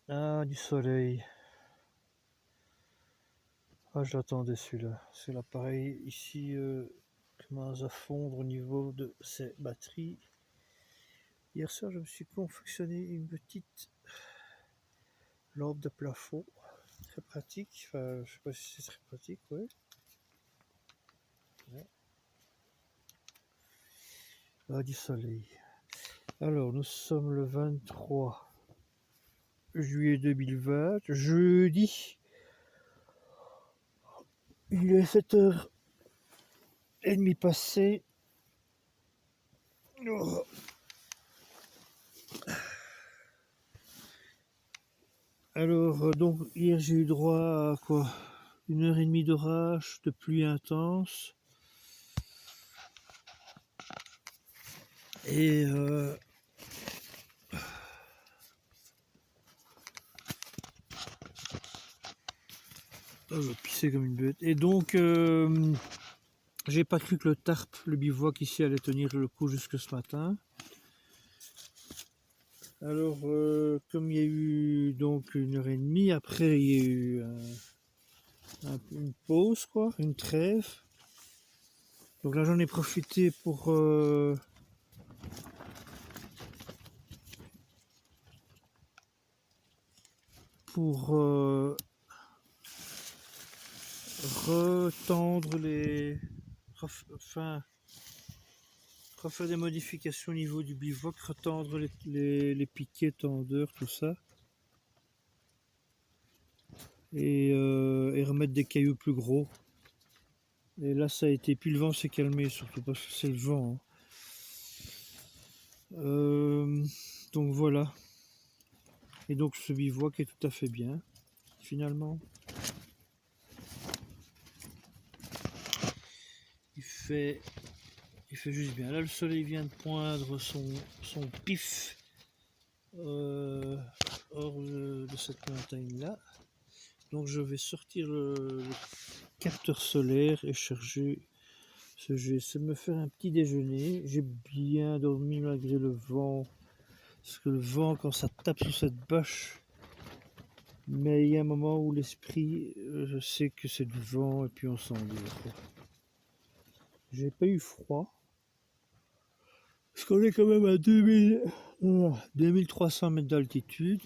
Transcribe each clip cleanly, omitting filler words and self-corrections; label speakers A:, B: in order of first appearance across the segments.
A: Ah, du soleil. Ah, j'attendais celui-là. C'est l'appareil ici commence à fondre au niveau de ses batteries. Hier soir, je me suis confectionné une petite lampe de plafond. Très pratique. Enfin, je sais pas si c'est très pratique, ouais. Ouais. Ah, du soleil. Alors, nous sommes le 23 juillet 2020, jeudi. Il est 7h30 passé. Oh. Alors, donc, hier, j'ai eu droit à quoi? 1h30 d'orage, de pluie intense. Et oh, je vais pisser comme une bête. Et donc, j'ai pas cru que le tarp, le bivouac ici, allait tenir le coup jusque ce matin. Alors, comme il y a eu donc 1h30, après il y a eu une pause, quoi, une trêve. Donc là, j'en ai profité pour retendre enfin, refaire des modifications au niveau du bivouac, retendre les piquets tendeurs, tout ça. Et remettre des cailloux plus gros. Et là, ça a été. Puis le vent s'est calmé, surtout parce que c'est le vent, hein. Donc voilà. Et donc ce bivouac est tout à fait bien, finalement. Il fait, il fait juste bien. Là, le soleil vient de poindre son pif hors de cette montagne-là. Donc je vais sortir le capteur solaire et charger. Je vais me faire un petit déjeuner. J'ai bien dormi malgré le vent. Parce que le vent, quand ça tape sur cette bâche, mais il y a un moment où l'esprit, je sais que c'est du vent et puis on s'endort. J'ai pas eu froid. Parce qu'on est quand même à 2300 mètres d'altitude.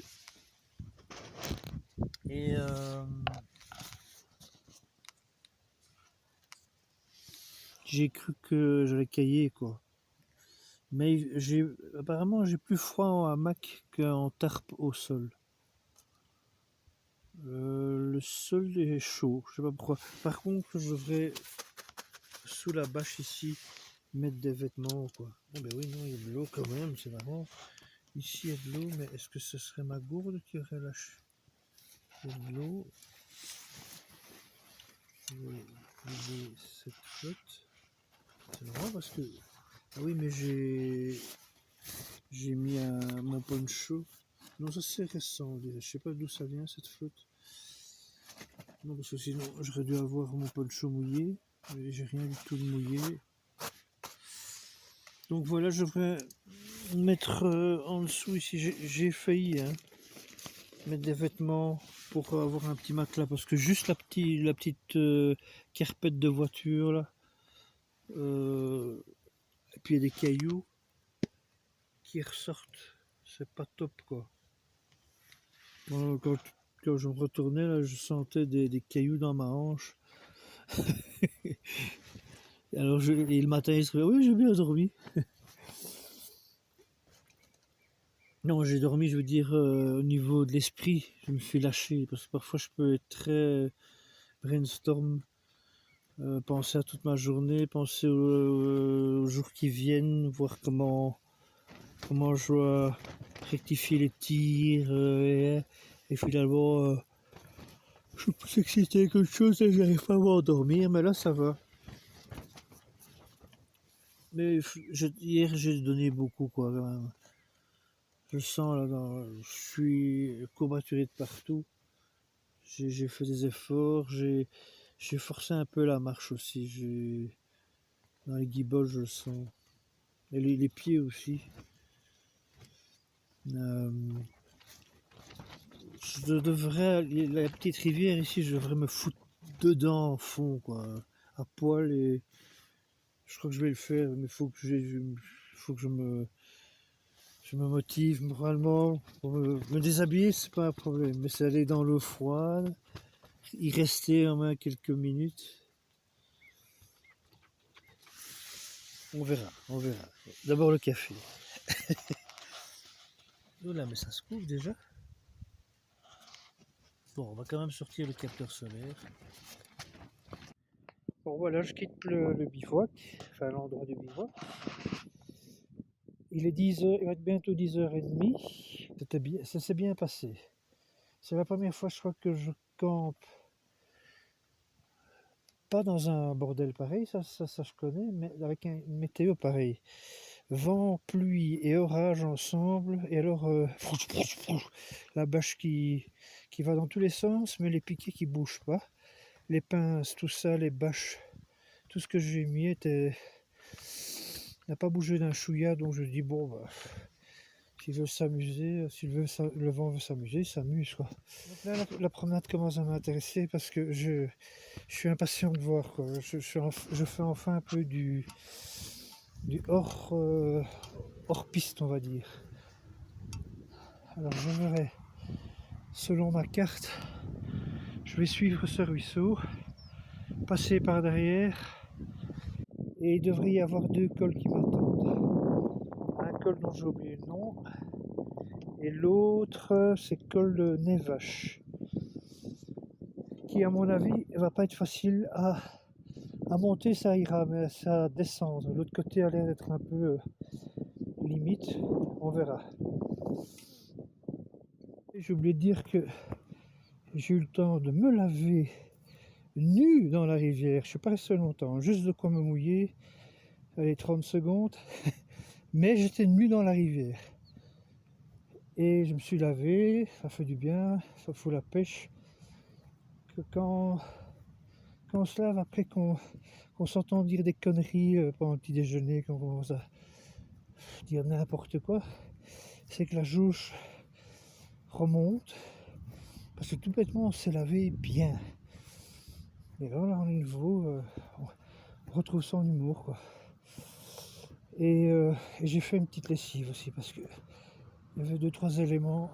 A: Et j'ai cru que j'allais cailler, quoi. Mais apparemment j'ai plus froid en hamac qu'en tarpe au sol. Le sol est chaud, je sais pas pourquoi. Par contre, je devrais sous la bâche ici mettre des vêtements, quoi. Oh ben oui, non, il y a de l'eau quand même, c'est marrant. Ici il y a de l'eau, mais est-ce que ce serait ma gourde qui aurait lâché? Il y a de l'eau. Je vais vider cette flotte. C'est marrant parce que. Ah oui, mais j'ai mis mon poncho. Non, ça c'est récent. Je sais pas d'où ça vient cette flotte. Non, parce que sinon j'aurais dû avoir mon poncho mouillé. Mais j'ai rien du tout de mouillé. Donc voilà, je devrais mettre en dessous ici. J'ai failli mettre des vêtements pour avoir un petit matelas. Parce que juste la petite carpette de voiture là. Et puis il y a des cailloux qui ressortent. C'est pas top, quoi. Quand je me retournais, là, je sentais des cailloux dans ma hanche. Et le matin, il se réveille, oui, j'ai bien dormi. Non, j'ai dormi, je veux dire, au niveau de l'esprit, je me suis lâché. Parce que parfois, je peux être très brainstorm, penser à toute ma journée, penser aux jours qui viennent, voir comment je dois rectifier les tirs. Et finalement, je suis plus excité qu'autre chose et j'arrive pas à m'endormir, mais là ça va. Mais hier j'ai donné beaucoup, quoi, quand même. Je le sens là, je suis courbaturé de partout. J'ai fait des efforts, j'ai forcé un peu la marche aussi. Dans les guibolles je le sens. Et les pieds aussi. Euh, Je devrais, la petite rivière ici, je devrais me foutre dedans, au fond, quoi, à poil, et je crois que je vais le faire, mais il faut que je me motive moralement. Pour me déshabiller, c'est pas un problème, mais c'est aller dans l'eau froide, y rester au moins quelques minutes. On verra, on verra. D'abord le café. Oh là, mais ça se couvre déjà. Bon, on va quand même sortir le capteur solaire. Bon voilà, je quitte le bivouac, enfin l'endroit du bivouac. Il est 10h, il va être bientôt 10h30. Ça s'est bien passé. C'est la première fois, je crois, que je campe pas dans un bordel pareil, ça je connais, mais avec une météo pareille. Vent, pluie et orage ensemble, et alors la bâche qui va dans tous les sens, mais les piquets qui bougent pas. Les pinces, tout ça, les bâches, tout ce que j'ai mis n'a pas bougé d'un chouïa, donc je dis bon, bah, s'il veut s'amuser, le vent veut s'amuser, il s'amuse quoi. Donc là, la promenade commence à m'intéresser parce que je suis impatient de voir quoi. Je fais enfin un peu du hors piste, on va dire. Alors je verrai, selon ma carte, je vais suivre ce ruisseau, passer par derrière, et il devrait y avoir deux cols qui m'attendent. Un col dont j'ai oublié le nom, et l'autre c'est col de Nevache, qui à mon avis va pas être facile à monter, ça ira, mais ça à descendre. L'autre côté a l'air d'être un peu limite, on verra. J'ai oublié de dire que j'ai eu le temps de me laver nu dans la rivière. Je suis pas resté longtemps, juste de quoi me mouiller, allez 30 secondes, mais j'étais nu dans la rivière. Et je me suis lavé, ça fait du bien, ça fout la pêche. Que quand on se lave après qu'on s'entend dire des conneries pendant le petit déjeuner, qu'on commence à dire n'importe quoi, c'est que la jauge remonte, parce que tout bêtement on s'est lavé bien. Et là on est nouveau, on retrouve son humour quoi. Et j'ai fait une petite lessive aussi parce que il y avait 2-3 éléments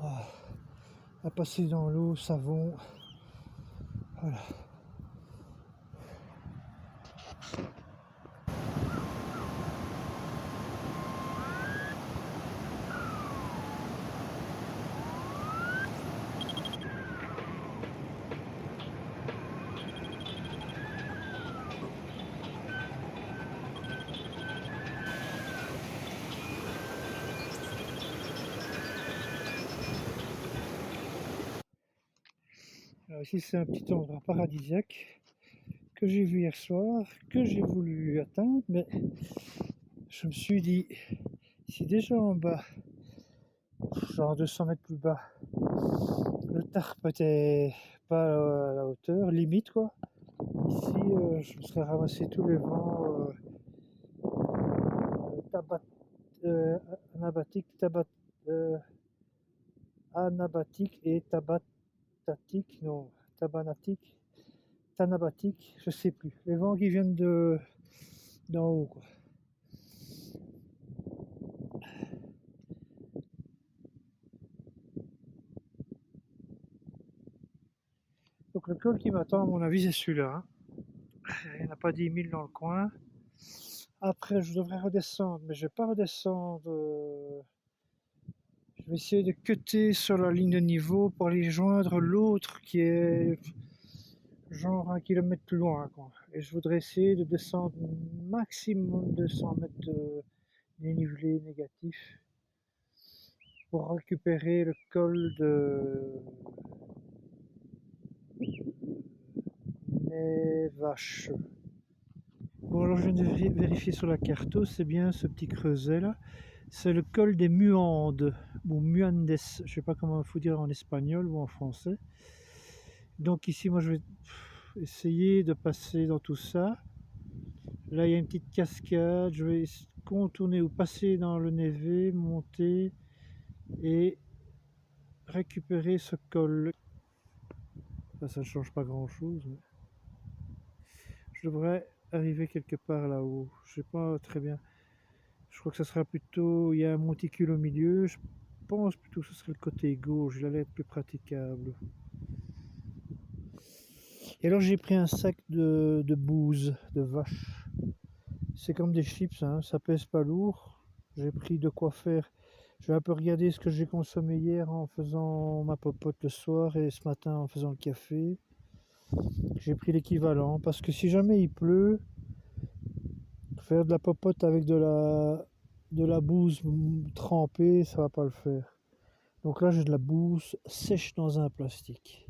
A: à passer dans l'eau, savon, voilà. Alors ici c'est un petit endroit paradisiaque que j'ai vu hier soir, que j'ai voulu atteindre, mais je me suis dit, si déjà en bas, genre 200 mètres plus bas, le tarp était pas à la hauteur, limite quoi, ici je me serais ramassé tous les vents tabat, euh, anabatiques, euh, anabatiques et tabatatique, non, tabanatique, tanabatique, je sais plus. Les vents qui viennent d'en haut quoi. Donc le col qui m'attend, à mon avis, c'est celui-là, hein. Il n'y en a pas 10 000 dans le coin. Après, je devrais redescendre, mais je vais pas redescendre. Je vais essayer de cutter sur la ligne de niveau pour aller joindre l'autre qui est genre 1 kilomètre plus loin, quoi. Et je voudrais essayer de descendre maximum 200 mètres de dénivelé négatif pour récupérer le col de Nevache. Bon, alors je viens de vérifier sur la carte, c'est bien ce petit creuset là. C'est le col des Muandes, ou Muandes, je ne sais pas comment il faut dire en espagnol ou en français. Donc ici, moi je vais essayer de passer dans tout ça. Là, il y a une petite cascade, je vais contourner ou passer dans le névé, monter et récupérer ce col. Ça ne change pas grand chose. Mais je devrais arriver quelque part là-haut. Je sais pas très bien. Je crois que ça sera plutôt. Il y a un monticule au milieu. Je pense plutôt que ce serait le côté gauche. Il allait être plus praticable. Et alors j'ai pris un sac de bouse, de vache. C'est comme des chips, hein, ça pèse pas lourd. J'ai pris de quoi faire. Je vais un peu regarder ce que j'ai consommé hier en faisant ma popote le soir et ce matin en faisant le café. J'ai pris l'équivalent parce que si jamais il pleut, faire de la popote avec de la bouse trempée, ça va pas le faire. Donc là j'ai de la bouse sèche dans un plastique.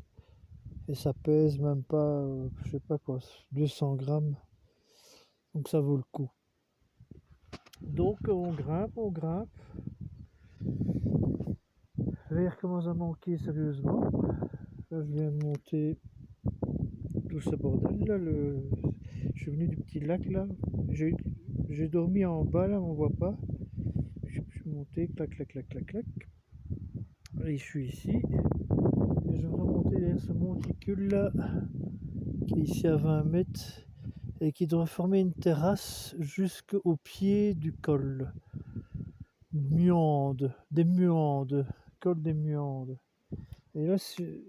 A: Et ça pèse même pas, je sais pas quoi, 200 grammes. Donc ça vaut le coup. Donc on grimpe, on grimpe. L'air commence à manquer sérieusement. Là je viens de monter tout ce bordel là. Je suis venu du petit lac là. J'ai dormi en bas là, on voit pas. Je suis monté, clac clac clac clac clac. Et je suis ici. Et je vais remonter derrière ce monticule là, qui est ici à 20 mètres. Et qui devrait former une terrasse jusqu'au pied du col. Muande, des Muandes, col des Muandes. Et là, cette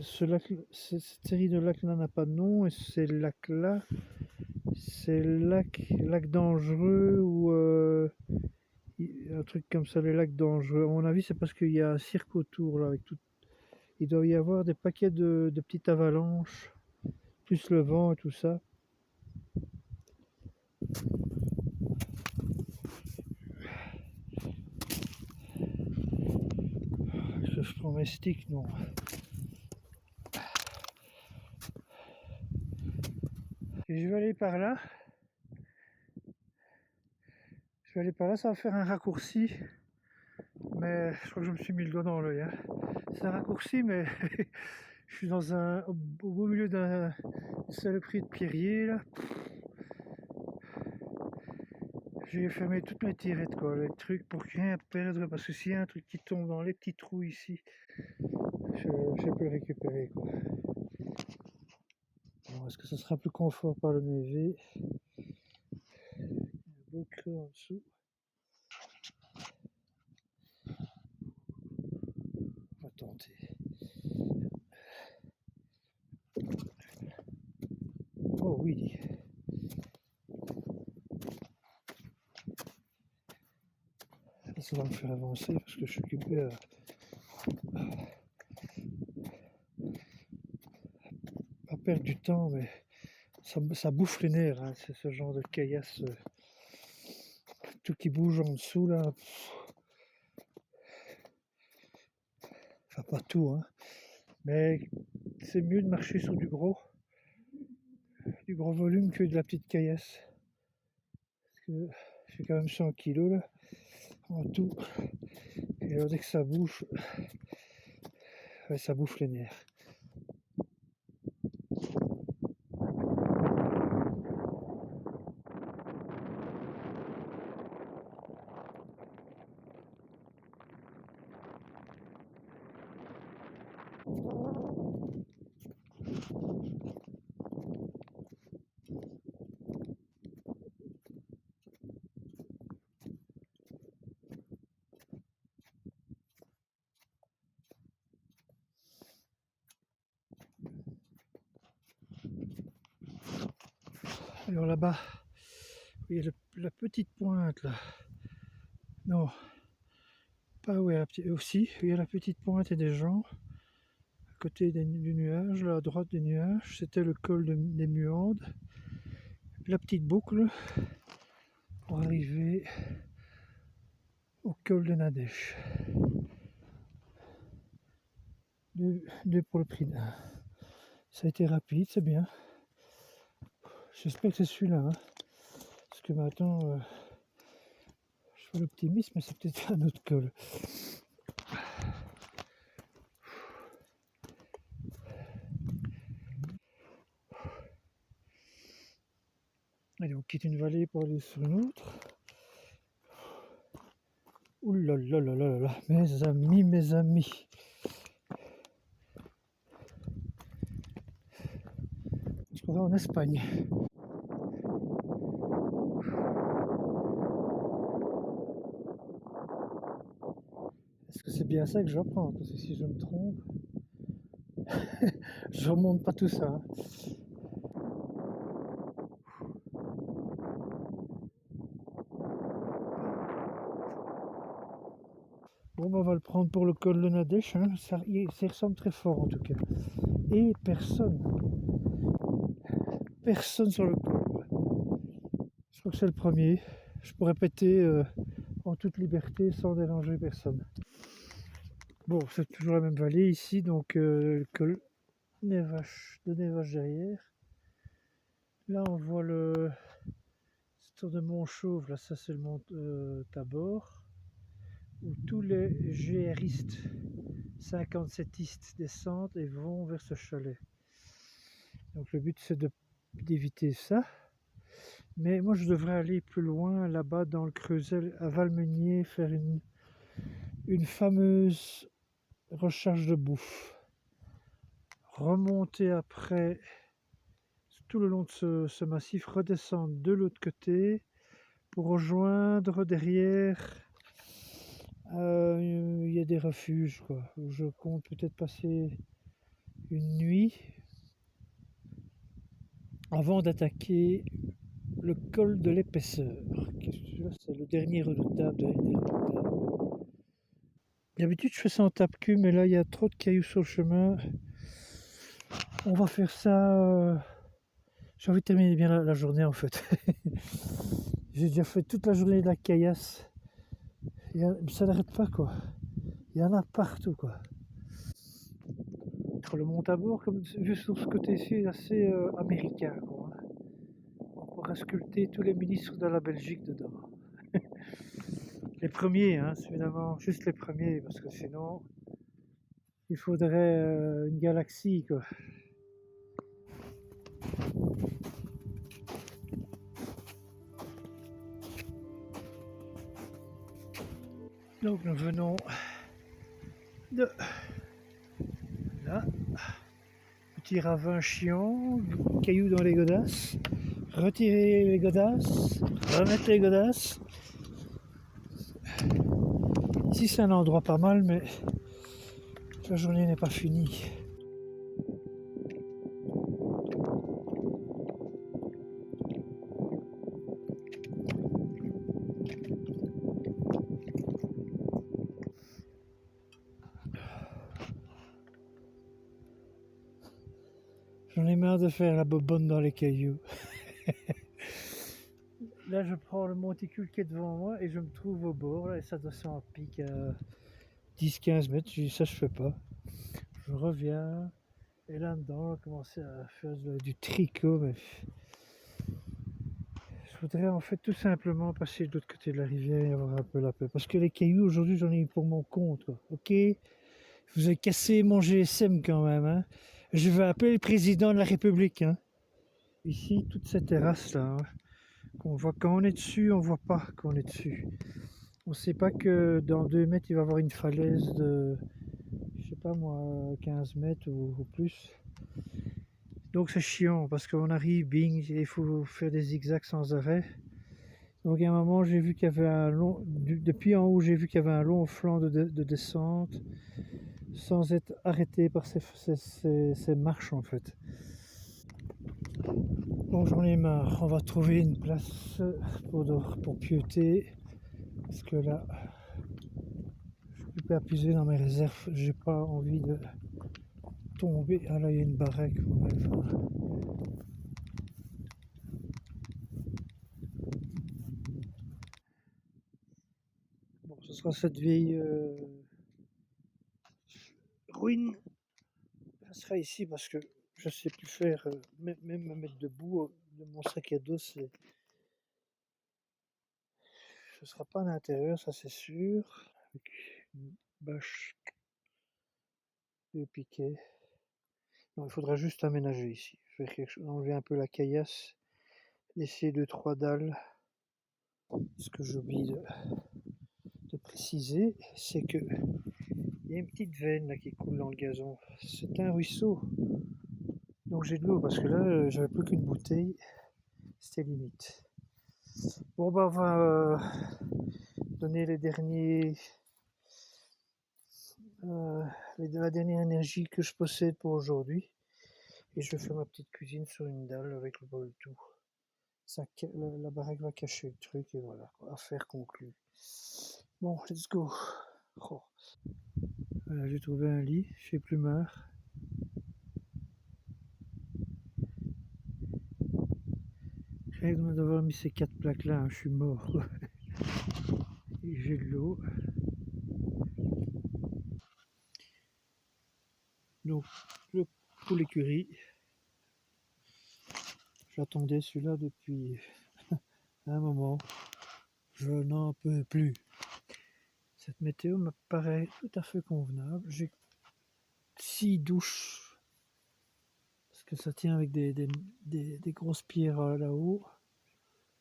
A: série de lacs-là n'a pas de nom, et ces lacs-là, c'est lac dangereux ou un truc comme ça, les lacs dangereux. À mon avis, c'est parce qu'il y a un cirque autour, là, avec tout. Il doit y avoir des paquets de petites avalanches, plus le vent et tout ça. Je prends mes sticks, non. Et je vais aller par là. Je vais aller par là, ça va faire un raccourci. Mais je crois que je me suis mis le doigt dans l'œil. Hein. C'est un raccourci, mais je suis au beau milieu d'un saloperie de pierrier là. J'ai fermé toutes mes tirettes, quoi, les trucs pour rien perdre, parce que s'il y a un truc qui tombe dans les petits trous ici, je peux le récupérer, quoi. Bon, est-ce que ça sera plus confort par le neige? Un beau creux en dessous. On va tenter. Oh oui. Ça va me faire avancer parce que je suis occupé à pas perdre du temps, mais ça bouffe les nerfs, hein, c'est ce genre de caillasse. Tout qui bouge en dessous là. Enfin pas tout, hein. Mais c'est mieux de marcher sur du gros volume que de la petite caillasse. Parce que j'ai quand même 100 kilos là, en tout. Et alors dès que ça bouge, ouais, ça bouffe les nerfs. Alors là-bas, il y a la petite pointe là. Non, pas où il y a la petite. Aussi, il y a la petite pointe et des gens. À côté du nuage, là, à droite des nuages, c'était le col des Muandes. La petite boucle pour arriver au col de Nadèche. Deux pour le prix d'un. Ça a été rapide, c'est bien. J'espère que c'est celui-là. Hein. Parce que maintenant, je fais l'optimiste, mais c'est peut-être un autre col. Allez, on quitte une vallée pour aller sur une autre. Ouh là là là là là, mes amis, mes amis. croirais en Espagne. Est-ce que c'est bien ça que je dois prendre? Parce que si je me trompe, je remonte pas tout ça, hein. Bon, bah, on va le prendre pour le col de Nadèche, hein. Ça ressemble très fort en tout cas. Et personne sur le col. Je crois que c'est le premier. Je pourrais péter en toute liberté sans déranger personne. Bon, c'est toujours la même vallée ici, donc le col de Nevache derrière. Là, on voit le tour de Montchauve, là, ça c'est le mont Tabor, où tous les GRistes, 57istes descendent et vont vers ce chalet. Donc le but c'est d'éviter ça. Mais moi je devrais aller plus loin, là-bas dans le Creusel, à Valmeunier, faire une fameuse recharge de bouffe. Remonter après tout le long de ce massif, redescendre de l'autre côté pour rejoindre derrière. Il y a des refuges, quoi. Je compte peut-être passer une nuit avant d'attaquer le col de l'épaisseur. C'est le dernier redoutable des redoutables. D'habitude, je fais ça en tape-cul, mais là, il y a trop de cailloux sur le chemin. On va faire ça. J'ai envie de terminer bien la journée, en fait. J'ai déjà fait toute la journée de la caillasse. Ça n'arrête pas, quoi. Il y en a partout, quoi. Le mont Tabor, comme vu sur ce côté-ci, est assez américain, quoi. On pourrait sculpter tous les ministres de la Belgique dedans. Les premiers, hein, évidemment, juste les premiers, parce que sinon, il faudrait une galaxie, quoi. Donc nous venons de là, petit ravin chiant, cailloux dans les godasses, retirer les godasses, remettre les godasses. Ici c'est un endroit pas mal, mais la journée n'est pas finie. J'en ai marre de faire la bobonne dans les cailloux. Là, je prends le monticule qui est devant moi et je me trouve au bord. Là, et ça descend à pic à 10-15 mètres. Je dis ça, je fais pas. Je reviens. Et là-dedans, on va commencer à faire du tricot. Mais je voudrais en fait tout simplement passer de l'autre côté de la rivière et avoir un peu la paix. Parce que les cailloux, aujourd'hui, j'en ai eu pour mon compte, quoi. Ok, vous avez cassé mon GSM quand même, hein. Je vais appeler le président de la République, hein. Ici, toute cette terrasse-là, hein, qu'on voit quand on est dessus, on voit pas quand on est dessus. On sait pas que dans 2 mètres, il va y avoir une falaise de, je sais pas moi, 15 mètres ou plus. Donc c'est chiant parce qu'on arrive, bing, il faut faire des zigzags sans arrêt. Donc à un moment, j'ai vu qu'il y avait un long, depuis en haut, j'ai vu qu'il y avait un long flanc de descente sans être arrêté par ces marches en fait. Bon, j'en ai marre. On va trouver une place pour pieuter parce que là, je suis plus épuisé dans mes réserves. J'ai pas envie de tomber. Ah là, il y a une baraque. Bref. Bon, ce sera cette vieille ruine. Ça sera ici parce que je sais plus faire, même me mettre debout de mon sac à dos, ce sera pas à l'intérieur, ça c'est sûr. Avec une bâche, deux piquets. Non, il faudra juste aménager ici. Faire quelque chose, enlever un peu la caillasse, laisser 2-3 dalles. Ce que j'oublie de préciser, c'est que il y a une petite veine là qui coule dans le gazon. C'est un ruisseau. Donc j'ai de l'eau parce que là, j'avais plus qu'une bouteille. C'était limite. Bon, bah, on va donner les derniers, la dernière énergie que je possède pour aujourd'hui. Et je vais faire ma petite cuisine sur une dalle avec le bol tout. La baraque va cacher le truc et voilà, quoi, affaire conclue. Bon, let's go. Oh. Voilà, j'ai trouvé un lit chez Plumard. Rien que d'avoir mis ces 4 plaques là, hein, je suis mort. Et j'ai de l'eau. Donc, le poulet curry. J'attendais celui-là depuis un moment. Je n'en peux plus. Cette météo me paraît tout à fait convenable. J'ai 6 douches. Parce que ça tient avec des grosses pierres là-haut.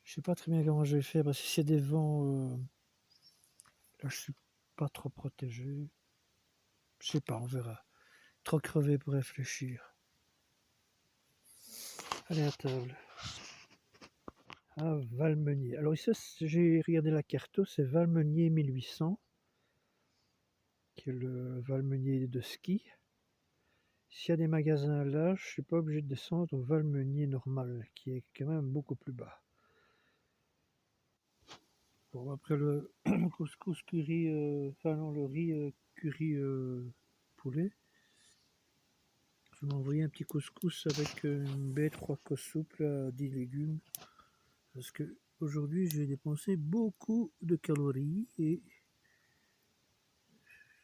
A: Je sais pas très bien comment je vais faire parce que s'il y a des vents, là je suis pas trop protégé. Je sais pas, on verra. Trop crevé pour réfléchir. Allez à table. Ah, Valmenier. Alors ici, j'ai regardé la carte, c'est Valmenier 1800, qui est le Valmenier de ski. S'il y a des magasins là, je suis pas obligé de descendre au Valmenier normal, qui est quand même beaucoup plus bas. Bon, après le couscous curry, enfin non, le riz curry poulet, je vais m'envoyer un petit couscous avec une baie 3 cousses souples à 10 légumes. Parce que aujourd'hui, j'ai dépensé beaucoup de calories et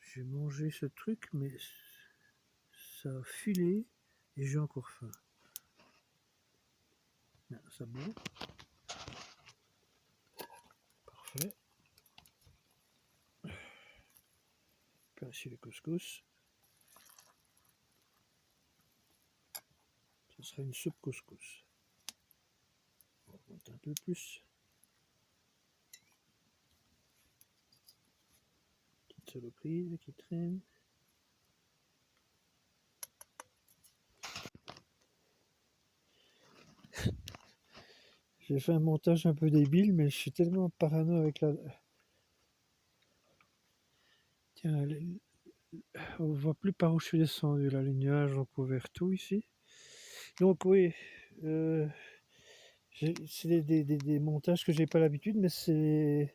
A: j'ai mangé ce truc, mais ça a filé et j'ai encore faim. Bien, ça bon. Parfait. Puis ici le couscous. Ce sera une soupe couscous. On va monter un peu plus. Petite saloperie qui traîne. J'ai fait un montage un peu débile, mais je suis tellement parano avec la... Tiens, on voit plus par où je suis descendu, là, les nuages ont couvert tout ici. Donc oui, c'est des montages que j'ai pas l'habitude, mais c'est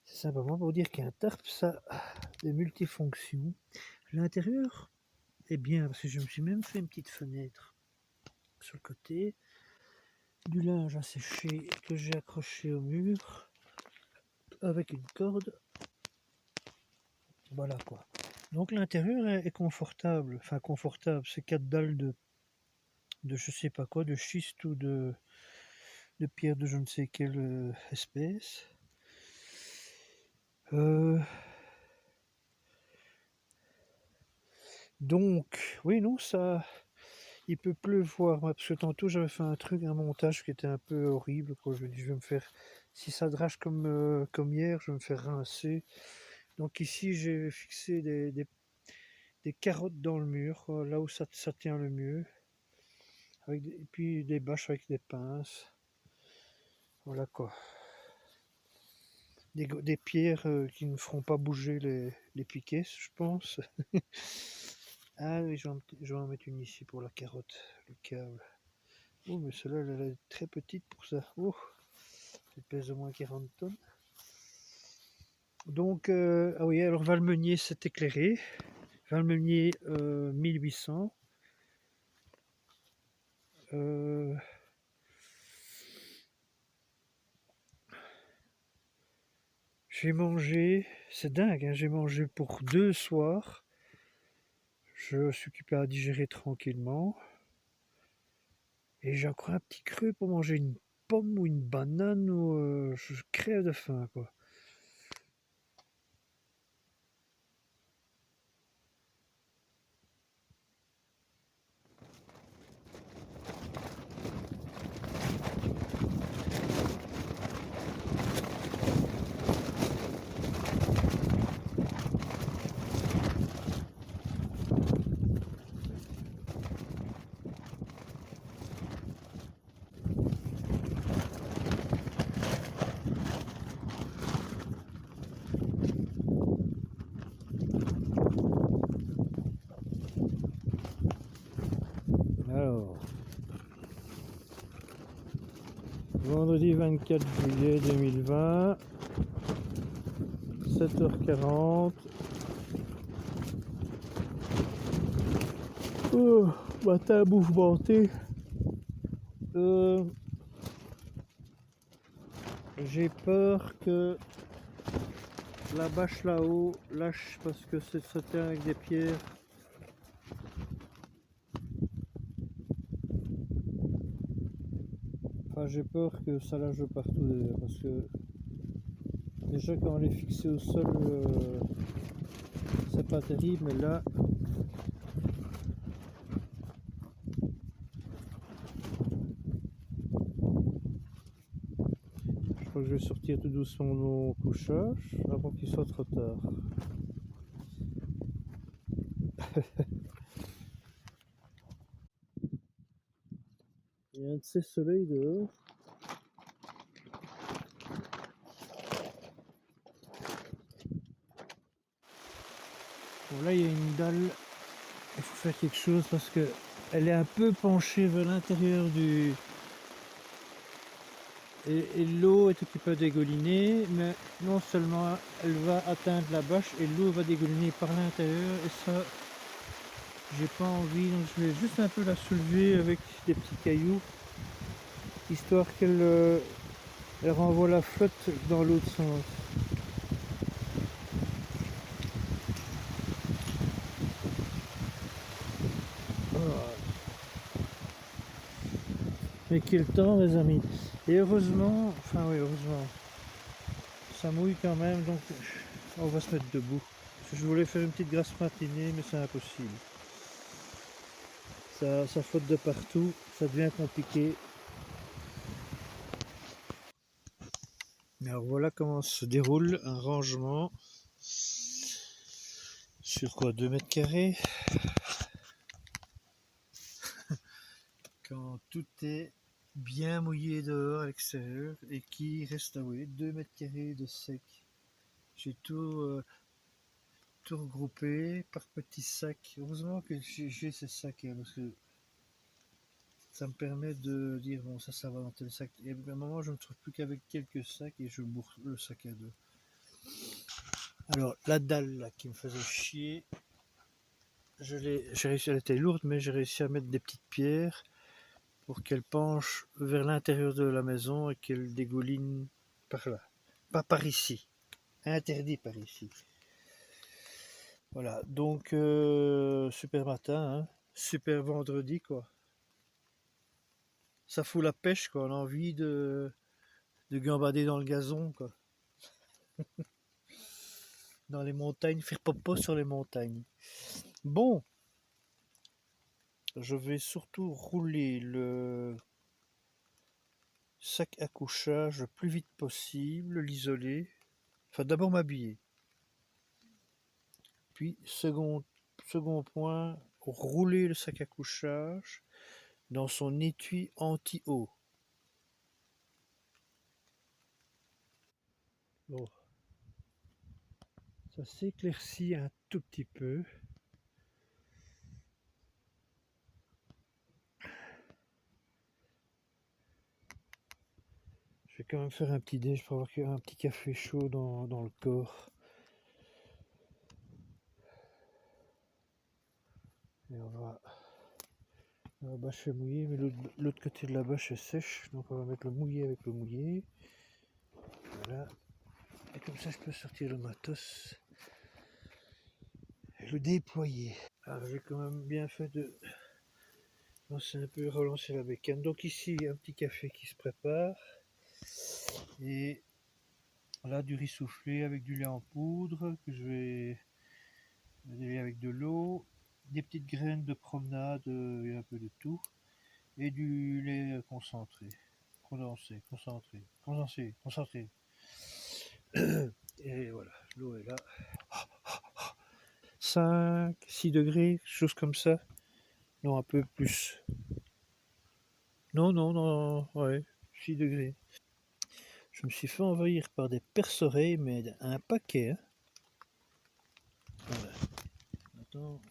A: simplement pour dire qu'un tarp, ça a des multifonctions. L'intérieur est bien, parce que je me suis même fait une petite fenêtre sur le côté. Du linge à sécher que j'ai accroché au mur avec une corde. Voilà quoi. Donc l'intérieur est confortable, enfin confortable, c'est 4 dalles de je sais pas quoi, de schiste ou de pierre de je ne sais quelle espèce. Donc, oui, non, ça, il peut pleuvoir, parce que tantôt j'avais fait un montage qui était un peu horrible, quoi. Je me dis, je vais me faire, si ça drache comme hier, je vais me faire rincer. Donc ici, j'ai fixé des carottes dans le mur, là où ça tient le mieux. Et puis des bâches avec des pinces. Voilà quoi. Des pierres qui ne feront pas bouger les piquets, je pense. Ah oui, je vais en mettre une ici pour la carotte, le câble. Oh, mais celle-là, elle est très petite pour ça. Oh, elle pèse au moins 40 tonnes. Donc, ah oui, alors Valmenier, c'est éclairé. Valmenier 1800. J'ai mangé, c'est dingue, hein, j'ai mangé pour 2 soirs. Je suis occupé à digérer tranquillement. Et j'ai encore un petit creux pour manger une pomme ou une banane ou je crève de faim quoi. Alors, vendredi 24 juillet 2020, 7h40. Oh, matin mouvementé. J'ai peur que la bâche là-haut lâche parce que ça tient avec des pierres. Enfin, j'ai peur que ça lâche de partout d'ailleurs, parce que déjà quand on est fixé au sol, c'est pas terrible, mais là, je crois que je vais sortir tout doucement mon couchage avant qu'il soit trop tard. Il y a un de ces soleils dehors. Bon, là, il y a une dalle. Il faut faire quelque chose parce que elle est un peu penchée vers l'intérieur du... Et l'eau est un petit peu dégoulinée, mais non seulement elle va atteindre la bâche et l'eau va dégouliner par l'intérieur, et ça, j'ai pas envie, donc je vais juste un peu la soulever avec des petits cailloux, histoire qu'elle elle renvoie la flotte dans l'autre sens. Oh. Mais quel temps, mes amis! Et heureusement, enfin oui, heureusement, ça mouille quand même, donc on va se mettre debout. Parce que je voulais faire une petite grasse matinée, mais c'est impossible. Ça flotte de partout, ça devient compliqué. Alors voilà comment se déroule un rangement sur quoi, 2 mètres carrés, quand tout est bien mouillé dehors à l'extérieur et qui reste à 2 mètres carrés de sec. J'ai tout regroupé par petits sacs. Heureusement que j'ai ces sacs, hein, parce que ça me permet de dire bon, ça va dans tel sac. Et à un moment, je ne me trouve plus qu'avec quelques sacs et je bourre le sac à dos. Alors la dalle là qui me faisait chier, j'ai réussi, elle était lourde, mais j'ai réussi à mettre des petites pierres pour qu'elle penche vers l'intérieur de la maison et qu'elle dégouline par là. Pas par ici. Interdit par ici. Voilà, donc super matin, hein. Super vendredi quoi. Ça fout la pêche quoi, on a envie de gambader dans le gazon quoi. Dans les montagnes, faire popo sur les montagnes. Bon, je vais surtout rouler le sac à couchage le plus vite possible, l'isoler. Enfin d'abord m'habiller. Puis second point, rouler le sac à couchage dans son étui anti-eau. Bon, ça s'éclaircit un tout petit peu. Je vais quand même faire un petit déj pour avoir un petit café chaud dans le corps. Et la bâche est mouillée, mais l'autre côté de la bâche est sèche, donc on va mettre le mouillé avec le mouillé. Voilà. Et comme ça, je peux sortir le matos et le déployer. Alors, j'ai quand même bien fait de lancer un peu, relancer la bécane. Donc ici, un petit café qui se prépare. Et là, du riz soufflé avec du lait en poudre que je vais mêler avec de l'eau, des petites graines de promenade, et un peu de tout, et du lait concentré, concentré. Et voilà, l'eau est là. 5, 6 degrés, chose comme ça. Non, un peu plus. Non, ouais, 6 degrés. Je me suis fait envahir par des perce-oreilles, mais un paquet. Hein. Voilà. Attends.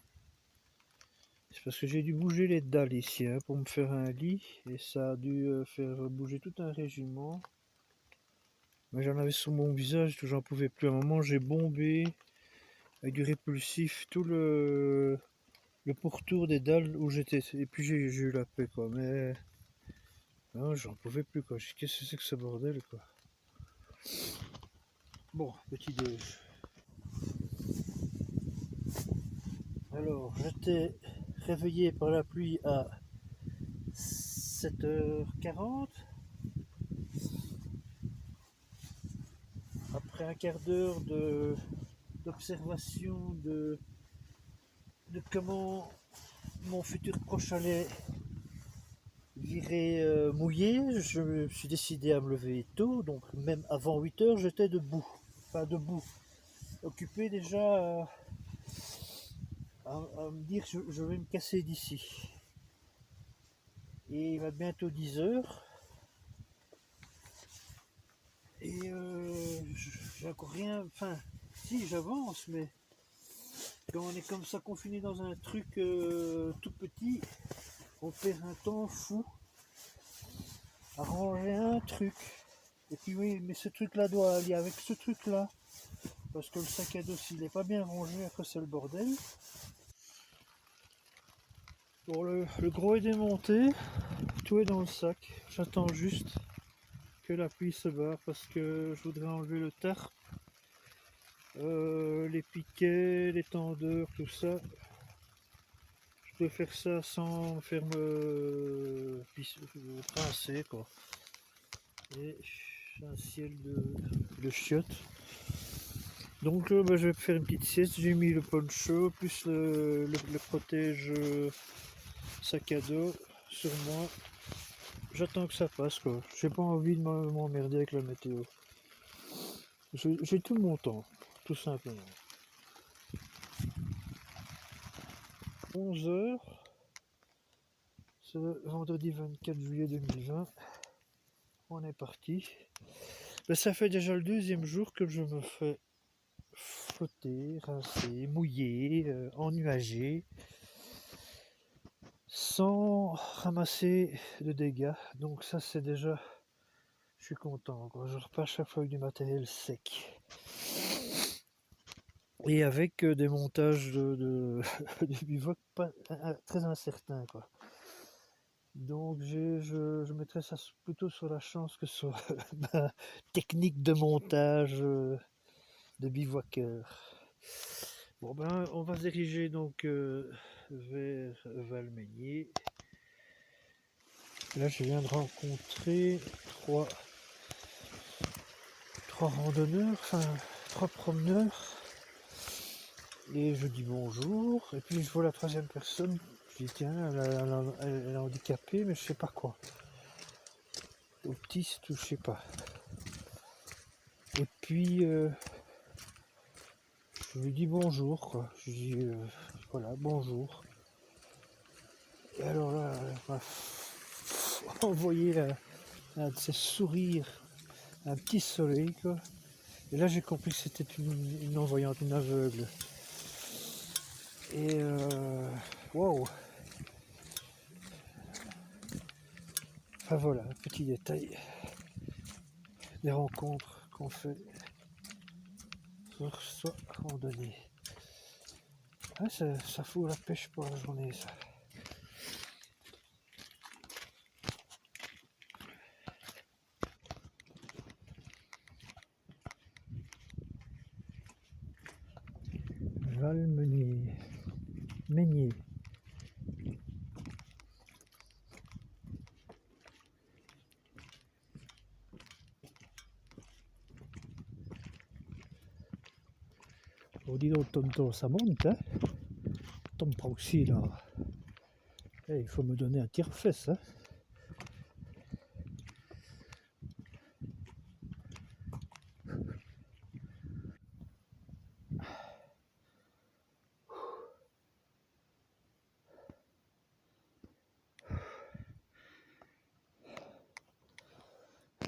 A: parce que j'ai dû bouger les dalles ici hein, pour me faire un lit, et ça a dû faire bouger tout un régiment. Mais j'en avais sur mon visage, que j'en pouvais plus. À un moment, j'ai bombé avec du répulsif tout le pourtour des dalles où j'étais. Et puis j'ai eu la paix, quoi. Mais non, j'en pouvais plus, quoi. Qu'est-ce que c'est que ce bordel, quoi. Bon, petit déj. Alors, j'étais réveillé par la pluie à 7h40. Après un quart d'heure d'observation de comment mon futur proche allait virer mouillé, je me suis décidé à me lever tôt, donc même avant 8h, j'étais debout. Enfin debout, occupé déjà à me dire que je vais me casser d'ici. Et il va bientôt 10h. Et j'ai encore rien. Enfin, si j'avance, mais quand on est comme ça confiné dans un truc tout petit, on perd un temps fou à ranger un truc. Et puis oui, mais ce truc-là doit aller avec ce truc-là. Parce que le sac à dos, s'il n'est pas bien rangé, après c'est le bordel. Bon, le gros est démonté, tout est dans le sac. J'attends juste que la pluie se barre parce que je voudrais enlever le tarp, les piquets, les tendeurs, tout ça. Je peux faire ça sans me faire pincer, quoi. Et j'ai un ciel de chiottes. Donc je vais faire une petite sieste. J'ai mis le poncho plus le protège sac à dos sur moi. J'attends que ça passe, quoi. J'ai pas envie de m'emmerder avec la météo. J'ai tout mon temps, tout simplement. 11h, c'est le vendredi 24 juillet 2020. On est parti. Ben, ça fait déjà le deuxième jour que je me fais flotter, rincer, mouiller, ennuager, sans ramasser de dégâts. Donc ça c'est déjà, je suis content, quoi. Je repars chaque fois avec du matériel sec. Et avec des montages de bivouac pas, très incertains, quoi. Donc je mettrais ça plutôt sur la chance que sur ma technique de montage de bivouaqueur. Bon ben on va se diriger donc vers Valmeinier. Là je viens de rencontrer trois randonneurs, enfin trois promeneurs. Et je dis bonjour, et puis je vois la troisième personne, je dis tiens, elle est handicapée, mais je sais pas quoi. Autiste ou je sais pas. Et puis je lui dis bonjour, quoi. Je dis voilà, bonjour. Et alors là, elle m'a envoyé un de ses sourires, un petit soleil, quoi. Et là j'ai compris que c'était une non-voyante, une aveugle. Et waouh! Enfin voilà, petit détail des rencontres qu'on fait sur soi randonnée. Ah, ça fout la pêche pour la journée, ça. Valmeinier. Meignier. Oh, dis donc, Tonton, ça monte, hein? Tom aussi, là. Il faut me donner un tire-fesse, hein?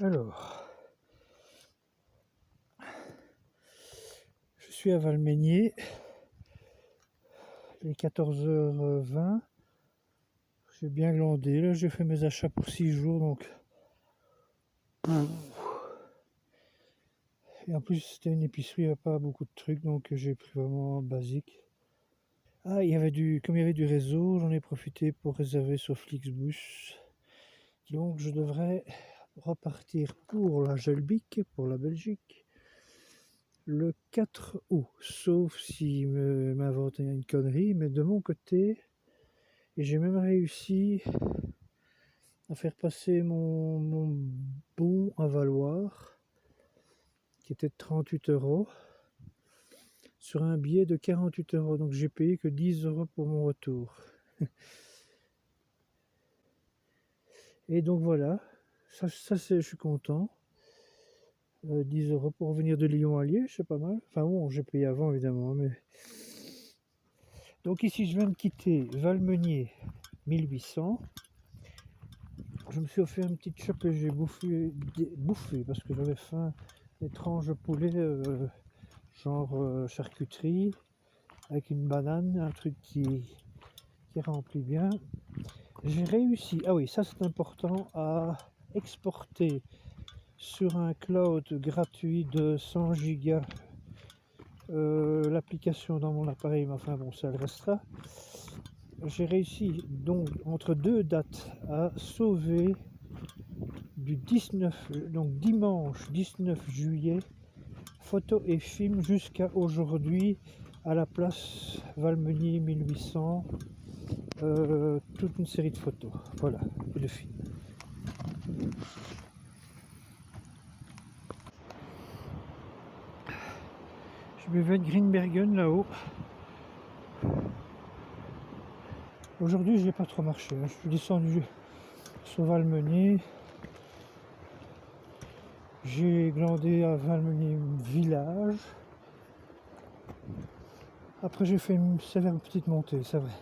A: Alors, je suis à Valmeinier, il est 14h20. J'ai bien glandé, là j'ai fait mes achats pour 6 jours, donc... Et en plus c'était une épicerie, il n'y avait pas beaucoup de trucs, donc j'ai pris vraiment basique. Ah, comme il y avait du réseau, j'en ai profité pour réserver sur Flixbus. Donc je devrais repartir pour la Gelbic, pour la Belgique, le 4 août. Sauf s'il m'invente une connerie, mais de mon côté, et j'ai même réussi à faire passer mon bon à valoir, qui était de 38 euros, sur un billet de 48 euros. Donc j'ai payé que 10 euros pour mon retour. Et donc voilà, je suis content. 10 euros pour revenir de Lyon à Liège, c'est pas mal. Enfin bon, j'ai payé avant évidemment. Mais... Donc ici, je viens de quitter Valmenier 1800. Je me suis offert une petite chope que j'ai bouffé parce que j'avais faim. Des tranches de poulet, genre charcuterie, avec une banane, un truc qui remplit bien. J'ai réussi, ah oui, ça c'est important, à exporter sur un cloud gratuit de 100 gigas l'application dans mon appareil, mais enfin bon, ça le restera. J'ai réussi donc entre deux dates à sauver du 19, donc dimanche 19 juillet, photos et films jusqu'à aujourd'hui à la place Valmenier 1800, toute une série de photos, voilà, et de films. Je buvais de Greenbergen là-haut. Aujourd'hui, je n'ai pas trop marché. Je suis descendu sur Valmenier. J'ai glandé à Valmenier village. Après, j'ai fait une sévère petite montée, c'est vrai.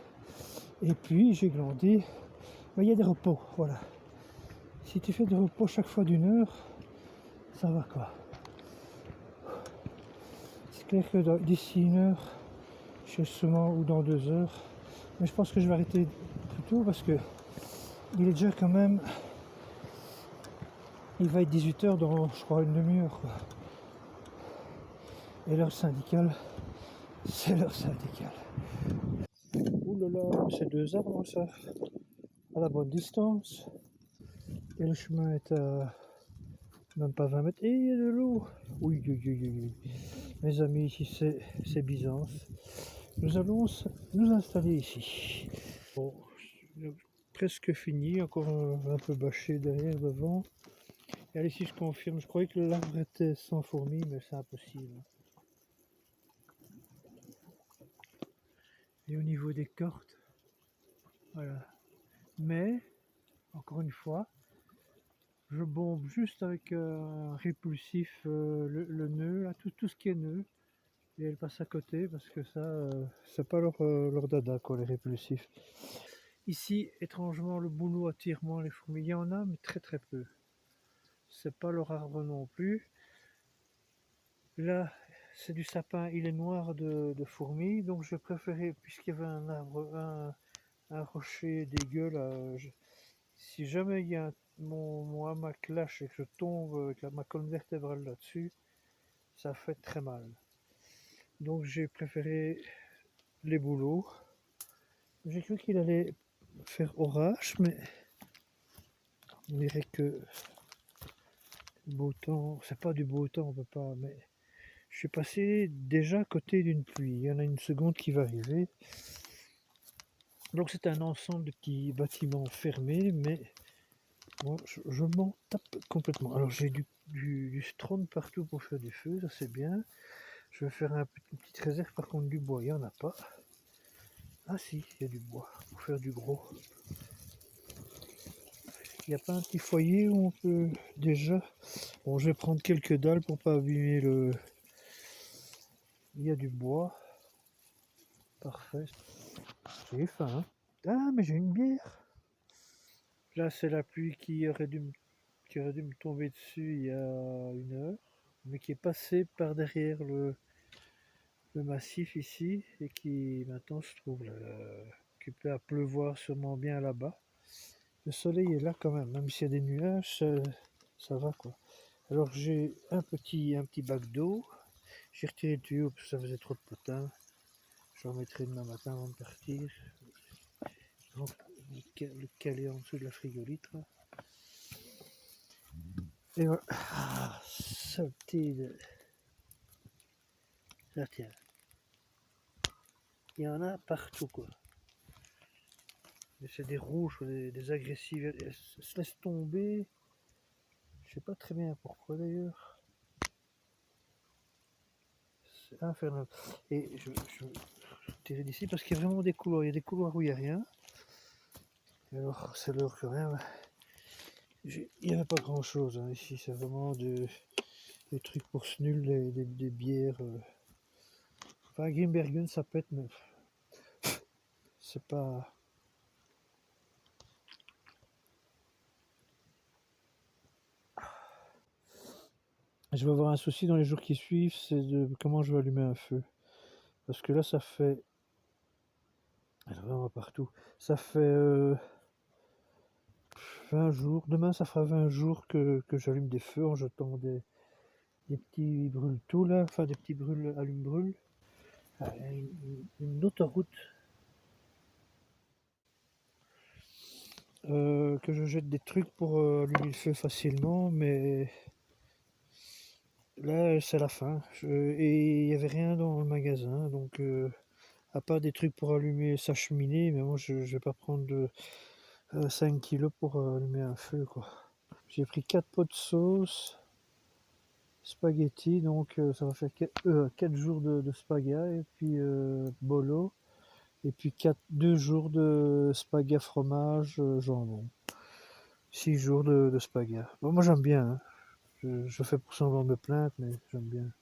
A: Et puis, j'ai glandé. Mais il y a des repos, voilà. Si tu fais des repos chaque fois d'une heure, ça va quoi. C'est clair que d'ici une heure, je suis sûrement ou dans 2 heures. Mais je pense que je vais arrêter plus tôt parce que il est déjà quand même. Il va être 18 h dans, je crois, une demi-heure. Et l'heure syndicale, c'est l'heure syndicale. Ouh là là, c'est 2 arbres ça, à la bonne distance. Et le chemin est à même pas 20 mètres. Et il y a de l'eau. Oui, oui, oui, oui. Mes amis, ici c'est Byzance. Nous allons nous installer ici. Bon, presque fini, encore un peu bâché derrière, devant. Et allez, si je confirme, je croyais que l'arbre était sans fourmis, mais c'est impossible. Et au niveau des cordes, voilà. Mais, encore une fois, je bombe juste avec un répulsif le nœud, là, tout ce qui est nœud. Et elle passe à côté parce que ça, c'est pas leur dada, quoi, les répulsifs. Ici, étrangement, le bouleau attire moins les fourmis. Il y en a, mais très très peu. C'est pas leur arbre non plus. Là, c'est du sapin, il est noir de fourmis, donc je préférais, puisqu'il y avait un arbre, un rocher dégueu là, si jamais il y a mon hamac lâche et que je tombe avec ma colonne vertébrale là-dessus, ça fait très mal. Donc j'ai préféré les bouleaux. J'ai cru qu'il allait faire orage, mais on dirait que beau temps, c'est pas du beau temps, on peut pas, mais je suis passé déjà à côté d'une pluie. Il y en a une seconde qui va arriver. Donc c'est un ensemble de petits bâtiments fermés, mais moi je m'en tape complètement. Alors j'ai du strom partout pour faire du feu, ça c'est bien. Je vais faire une petite réserve, par contre du bois, il n'y en a pas. Ah si, il y a du bois pour faire du gros. Il n'y a pas un petit foyer où on peut déjà... Bon, je vais prendre quelques dalles pour pas abîmer le... Il y a du bois. Parfait. J'ai faim, hein. Ah, mais j'ai une bière. Là, c'est la pluie qui aurait dû me tomber dessus il y a 1 heure, mais qui est passée par derrière le massif ici et qui maintenant se trouve là, occupé à pleuvoir sûrement bien là-bas. Le soleil est là quand même s'il y a des nuages, ça va quoi. Alors j'ai un petit bac d'eau. J'ai retiré le tuyau parce que ça faisait trop de potin. Je remettrai demain matin avant de partir. Donc, le caler en dessous de la frigolite. Là. Et voilà. Ah, saleté de... Là, tiens. Il y en a partout quoi. Mais c'est des rouges, des agressives. Elles se laissent tomber. Je sais pas très bien pourquoi d'ailleurs. C'est infernal. Et je tirer d'ici parce qu'il y a vraiment des couloirs. Il y a des couloirs où il n'y a rien. Et alors c'est l'heure que rien. Il n'y avait pas grand chose hein. Ici. C'est vraiment des trucs pour ce nul, des bières. Enfin, Grimbergen ça pète, mais c'est pas. Je vais avoir un souci dans les jours qui suivent, c'est de comment je vais allumer un feu. Parce que là, ça fait. Alors là, on va partout. Ça fait 20 jours. Demain, ça fera 20 jours que j'allume des feux en jetant des petits brûle-tout là. Enfin, des petits brûle allume-brûle. Une autoroute que je jette des trucs pour allumer le feu facilement, mais là, c'est la fin. Et il n'y avait rien dans le magasin, donc à part des trucs pour allumer sa cheminée, mais moi je vais pas prendre 5 kilos pour allumer un feu quoi. J'ai pris 4 pots de sauce spaghetti, donc ça va faire 4 jours de spaghetti et puis bolo, et puis 2 jours de spaghetti fromage jambon. 6 jours de spaghetti. Bon, moi j'aime bien, hein. Je fais pour semblant de me plaindre, mais j'aime bien.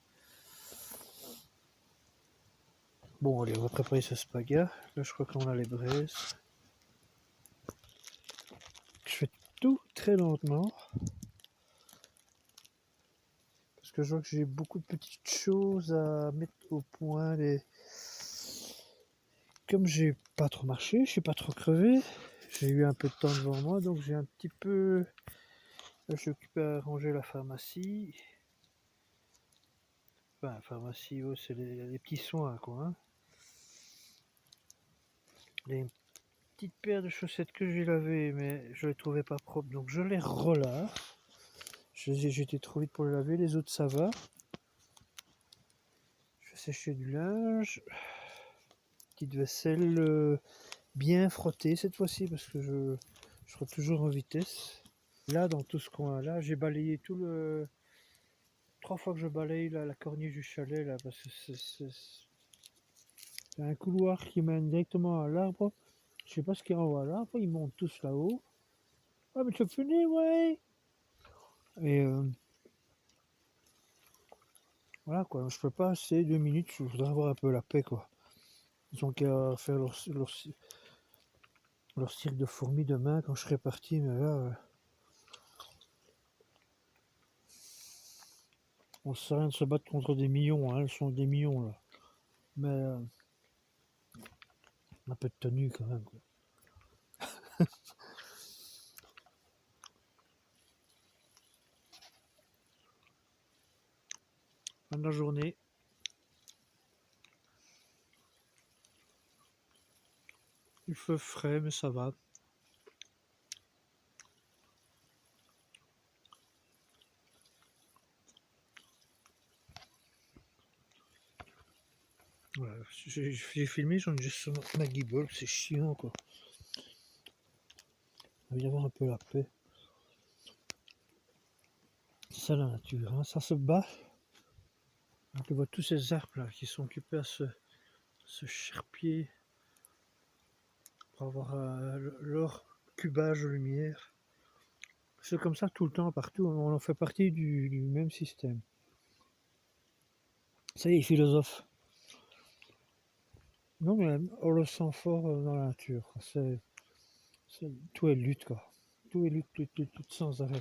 A: Bon, allez, on va préparer ce spaghetti. Là, je crois qu'on a les braises. Je fais tout très lentement. Parce que je vois que j'ai beaucoup de petites choses à mettre au point. Comme j'ai pas trop marché, je suis pas trop crevé. J'ai eu un peu de temps devant moi, donc j'ai un petit peu. Là, je suis occupé à ranger la pharmacie. Enfin, la pharmacie, oh, c'est les petits soins, quoi. Hein. Les petites paires de chaussettes que j'ai lavées, mais je les trouvais pas propres, donc je les relave. J'étais trop vite pour les laver, les autres ça va. Je fais sécher du linge. Petite vaisselle bien frottée cette fois-ci, parce que je serai toujours en vitesse. Là, dans tout ce coin-là, j'ai balayé tout le. 3 fois que je balaye la corniche du chalet, là, parce que c'est un couloir qui mène directement à l'arbre. Je sais pas ce qu'il y a en haut à l'arbre, ils montent tous là-haut. Ah, mais tu as fini, ouais! Et voilà, quoi. Je peux pas assez 2 minutes, je voudrais avoir un peu la paix, quoi. Ils ont qu'à faire leur cirque de fourmis demain quand je serai parti, mais là. On sert à rien de se battre contre des millions, hein, elles sont des millions là. Mais un peu de tenue quand même. Quoi. Fin de la journée. Il fait frais, mais ça va. Voilà. J'ai filmé, j'en ai juste ma guibole, c'est chiant quoi. Il va y avoir un peu la paix. C'est ça la nature, hein. Ça se bat. On voit tous ces arbres là qui sont occupés à se charpier pour avoir leur cubage de lumière. C'est comme ça tout le temps, partout. On en fait partie du même système. Ça y est, philosophe. Non, mais on le sent fort dans la nature. Tout est lutte, quoi. Tout est lutte, lutte sans arrêt.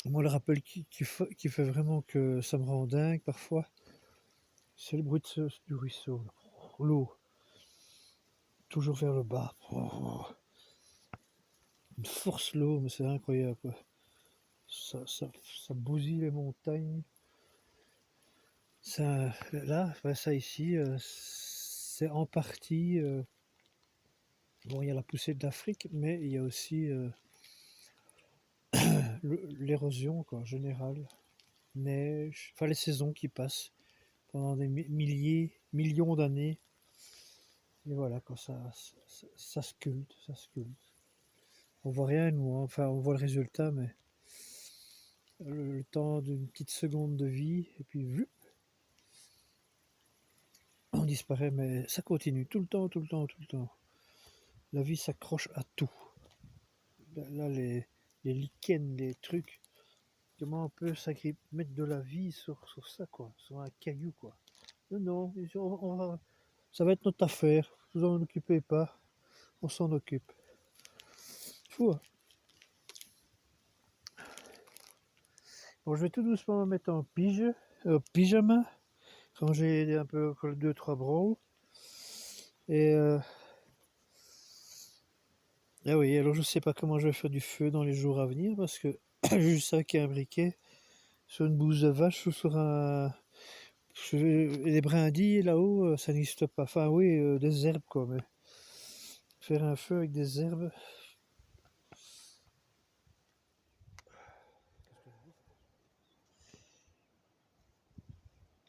A: Moi, le rappel qui fait vraiment que ça me rend dingue parfois, c'est le bruit du ruisseau. l'eau. Toujours vers le bas. Oh, une force l'eau, mais c'est incroyable, quoi. Ça bousille les montagnes. Ça, là, ça ici, c'est en partie. Bon, il y a la poussée de l'Afrique, mais il y a aussi l'érosion, quoi, en général. Neige, enfin les saisons qui passent pendant des millions d'années. Et voilà, quand ça sculpte, ça sculpte. On voit rien, nous, hein. Enfin, on voit le résultat, mais le temps d'une petite seconde de vie, et puis vu, on disparaît, mais ça continue tout le temps, tout le temps, tout le temps. La vie s'accroche à tout. Là, les lichens, les trucs, comment on peut mettre de la vie sur ça, quoi, sur un caillou, quoi. Non, ça va être notre affaire, vous en occupez pas, on s'en occupe. Fou, hein. Bon, je vais tout doucement me mettre en pyjama, ranger un peu deux, trois branles. Et ah oui, alors je sais pas comment je vais faire du feu dans les jours à venir parce que j'ai juste ça qui est un briquet sur une bouse de vache ou sur les brindilles là-haut, ça n'existe pas. Enfin oui, des herbes quoi, mais faire un feu avec des herbes.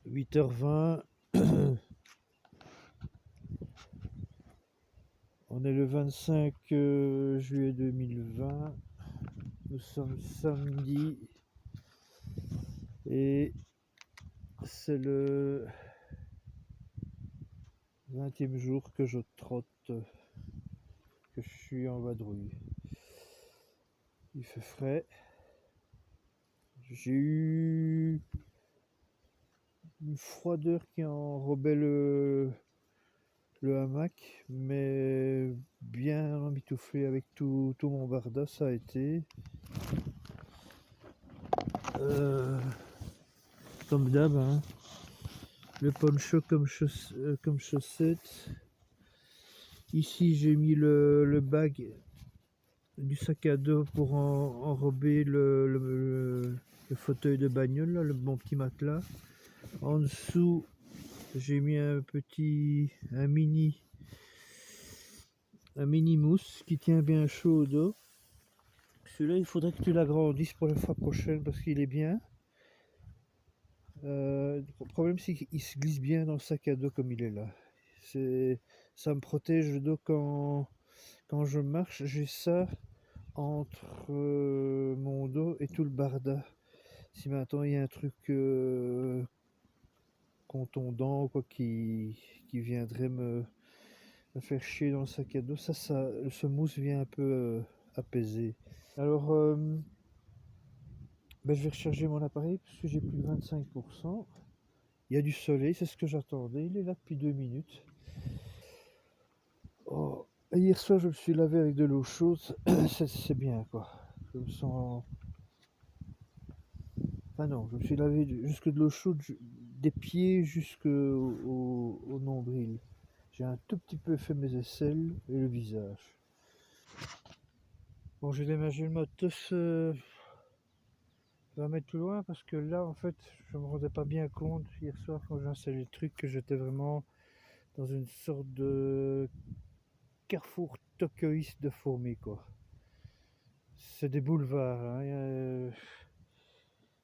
A: 8h20. On est le 25 juillet 2020. Nous sommes samedi. Et c'est le 20e jour que je trotte, que je suis en vadrouille. Il fait frais. J'ai eu une froideur qui enrobait le hamac, mais bien emmitouflé avec tout mon barda, ça a été. Comme d'hab, hein. Le poncho comme chaussette. Ici, j'ai mis le bag du sac à dos pour enrober le fauteuil de bagnole, là, mon petit matelas. En dessous, j'ai mis un mini mousse qui tient bien chaud au dos. Celui-là, il faudrait que tu l'agrandisses pour la fois prochaine parce qu'il est bien. Le problème, c'est qu'il se glisse bien dans le sac à dos comme il est là. Ça me protège le dos quand je marche. J'ai ça entre mon dos et tout le barda. Si maintenant il y a un truc contondant ou quoi qui viendrait me faire chier dans le sac à dos, ce mousse vient un peu apaiser. Alors, je vais recharger mon appareil parce que j'ai plus de 25%. Il y a du soleil, c'est ce que j'attendais. Il est là depuis 2 minutes. Oh, hier soir, je me suis lavé avec de l'eau chaude. C'est bien, quoi. Je me sens. Enfin, non, je me suis lavé jusque de l'eau chaude, des pieds jusqu'au nombril. J'ai un tout petit peu fait mes aisselles et le visage. Bon, j'ai déménagé le motos. Je vais mettre plus loin parce que là, en fait, je me rendais pas bien compte hier soir quand j'ai installé le truc que j'étais vraiment dans une sorte de carrefour tokyoïste de fourmis, quoi. C'est des boulevards, hein.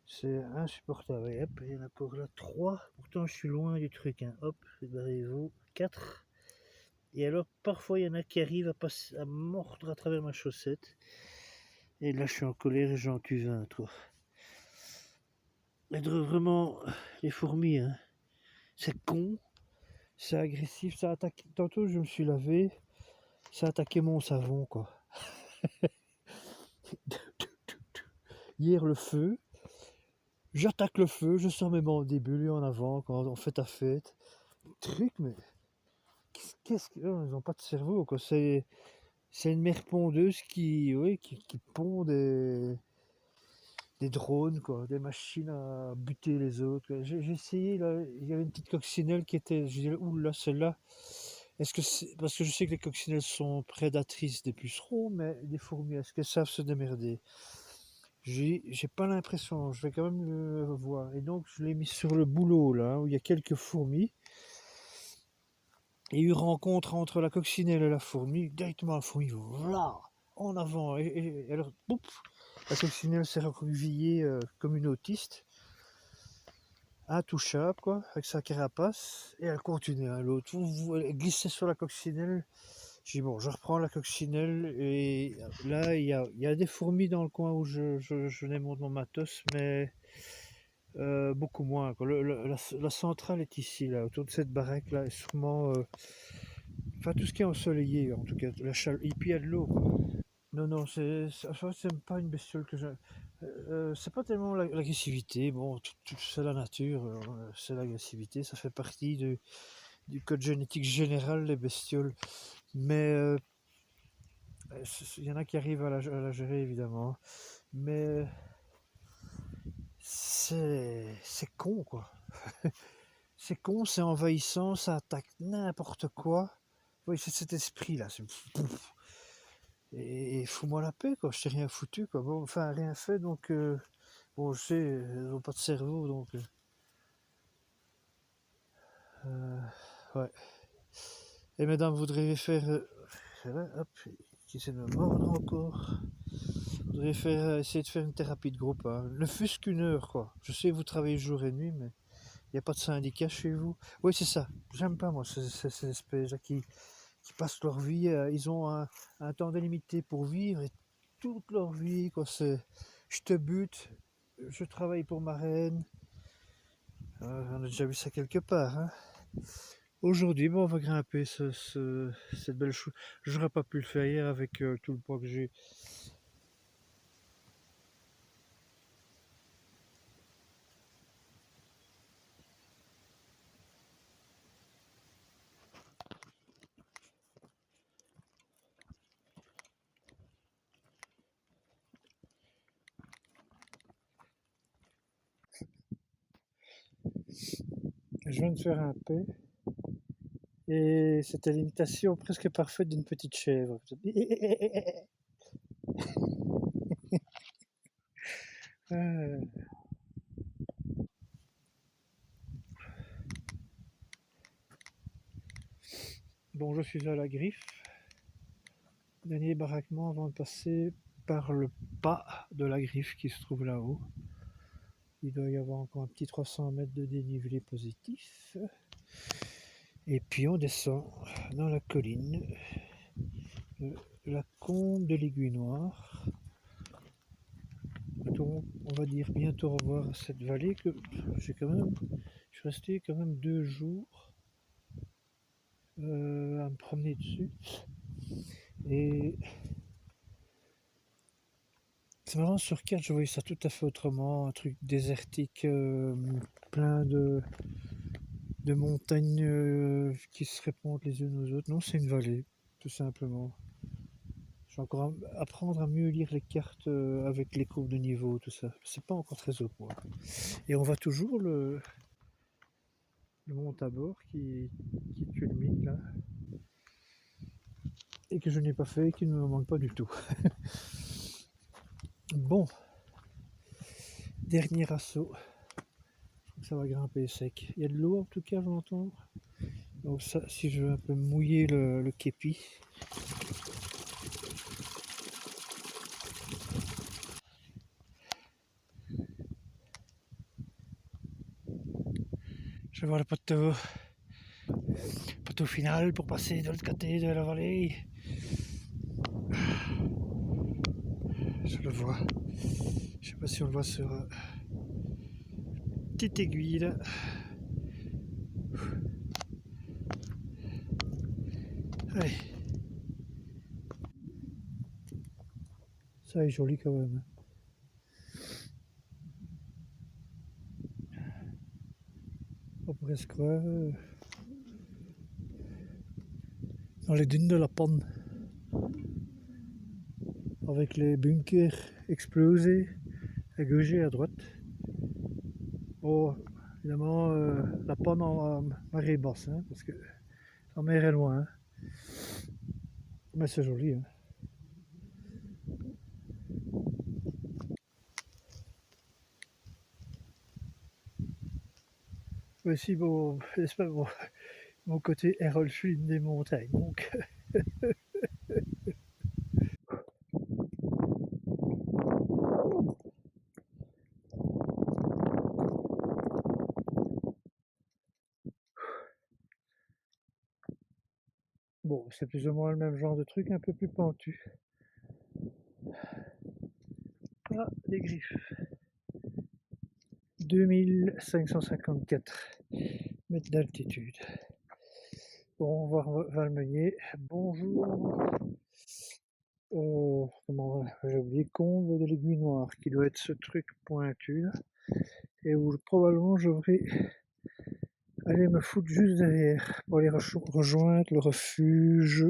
A: C'est insupportable. Et hop, il y en a encore là 3. Pourtant, je suis loin du truc, hein. Hop, barrez-vous. 4. Et alors, parfois, il y en a qui arrivent à mordre à travers ma chaussette. Et là, je suis en colère et j'en tue 20, toi. Mais vraiment, les fourmis, hein. C'est con, c'est agressif, ça attaque. Tantôt, je me suis lavé, ça a attaqué mon savon, quoi. Hier, le feu, j'attaque le feu, je sors mes mandibules en avant quand on fait ta fête. Truc, mais qu'est-ce que. Oh, ils n'ont pas de cerveau, quoi. C'est une mère pondeuse qui pond des drones, quoi, des machines à buter les autres. J'ai essayé, là, il y avait une petite coccinelle qui était, je disais, ouh là, celle-là, est-ce que c'est, parce que je sais que les coccinelles sont prédatrices des pucerons, mais des fourmis, est-ce qu'elles savent se démerder? J'ai pas l'impression, je vais quand même le voir. Et donc, je l'ai mis sur le boulot, là, où il y a quelques fourmis. Et une rencontre entre la coccinelle et la fourmi, directement la fourmi, voilà, en avant. Et alors, boum, la coccinelle s'est recroquevillée comme une autiste, intouchable, quoi, avec sa carapace, et elle continue à l'autre. Elle glissait sur la coccinelle. J'ai dit, bon, je reprends la coccinelle, et là, il y a des fourmis dans le coin où je démonte mon matos, mais beaucoup moins, quoi. La centrale est ici, là, autour de cette baraque-là, et sûrement. Enfin, tout ce qui est ensoleillé, en tout cas, et puis il y a de l'eau, quoi. Non, non, en fait, c'est pas une bestiole que je. C'est pas tellement l'agressivité, bon, c'est la nature, c'est l'agressivité, ça fait partie du code génétique général des bestioles. Mais il y en a qui arrivent à la gérer, évidemment. Mais c'est con, quoi. C'est con, c'est envahissant, ça attaque n'importe quoi. Oui, c'est cet esprit-là. Et fous-moi la paix, quoi. Je t'ai rien foutu, quoi. Bon, enfin, rien fait, donc. Bon, je sais, elles n'ont pas de cerveau, donc. Euh, ouais. Et mesdames, vous voudriez faire. Hop, qui essaie de me mordre encore. Vous voudriez essayer de faire une thérapie de groupe, hein. Ne fût-ce qu'une heure, quoi. Je sais que vous travaillez jour et nuit, mais il n'y a pas de syndicat chez vous. Oui, c'est ça. J'aime pas, moi, ces espèces-là qui passent leur vie. Ils ont un temps délimité pour vivre et toute leur vie, quoi. Je te bute, je travaille pour ma reine. On a déjà vu ça quelque part, hein. Aujourd'hui, bon, on va grimper cette belle chose. J'aurais pas pu le faire hier avec tout le poids que j'ai. Je viens de faire un P et c'était l'imitation presque parfaite d'une petite chèvre. Euh, Bon, je suis à la griffe. Dernier baraquement avant de passer par le pas de la griffe qui se trouve là-haut. Il doit y avoir encore un petit 300 mètres de dénivelé positif. Et puis on descend dans la colline, la combe de l'Aiguille Noire. Donc on va dire bientôt au revoir à cette vallée que je suis resté quand même 2 jours à me promener dessus. Et c'est marrant, sur carte, je voyais ça tout à fait autrement, un truc désertique, plein de montagnes qui se répondent les unes aux autres. Non, c'est une vallée, tout simplement. Je vais encore apprendre à mieux lire les cartes avec les courbes de niveau, tout ça. C'est pas encore très au point. Et on voit toujours le mont Tabor qui culmine là, et que je n'ai pas fait et qui ne me manque pas du tout. Bon, dernier assaut. Ça va grimper sec. Il y a de l'eau en tout cas, je l'entends. Donc ça, si je veux un peu mouiller le képi. Je vais voir le poteau final pour passer de l'autre côté de la vallée. Je le vois. Je sais pas si on le voit sur petite aiguille là. Allez. Ça est joli quand même. On pourrait se croire dans les dunes de la Panne. Avec les bunkers explosés, à gauche et à droite. Oh, évidemment, la panne en marée basse, hein, parce que la mer est loin, hein. Mais c'est joli, hein. Mais si, bon, c'est pas bon, mon côté Errol Flynn des montagnes. Donc, bon, c'est plus ou moins le même genre de truc, un peu plus pentu. Ah, les griffes. 2554 mètres d'altitude. Bon, on va voir Valmeunier. Bonjour. Comment j'ai oublié, combe de l'aiguille noire, qui doit être ce truc pointu là, et où probablement je devrais aller me foutre juste derrière pour aller rejoindre le refuge,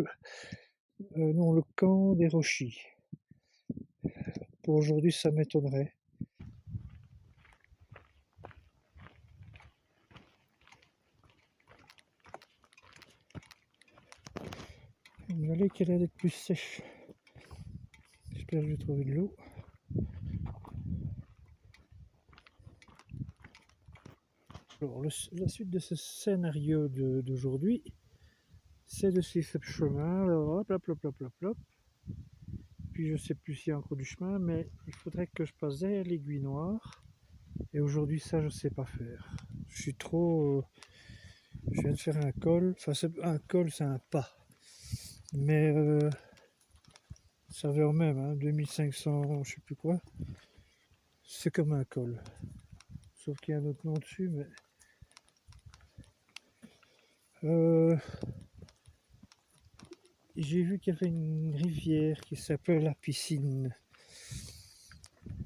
A: non, le camp des Rochis. Pour aujourd'hui, ça m'étonnerait. Une vallée qui a l'air d'être plus sèche. J'espère que je vais trouver de l'eau. Alors, la suite de ce scénario d'aujourd'hui, c'est de suivre ce chemin. Alors, hop, hop, hop, hop, hop, hop. Puis je sais plus s'il y a encore du chemin, mais il faudrait que je passe derrière l'aiguille noire. Et aujourd'hui, ça, je sais pas faire. Je suis trop. Je viens de faire un col. Enfin, un col, c'est un pas. Mais ça revient au même, hein, 2500, je sais plus quoi. C'est comme un col. Sauf qu'il y a un autre nom dessus, mais. J'ai vu qu'il y avait une rivière qui s'appelle la Piscine.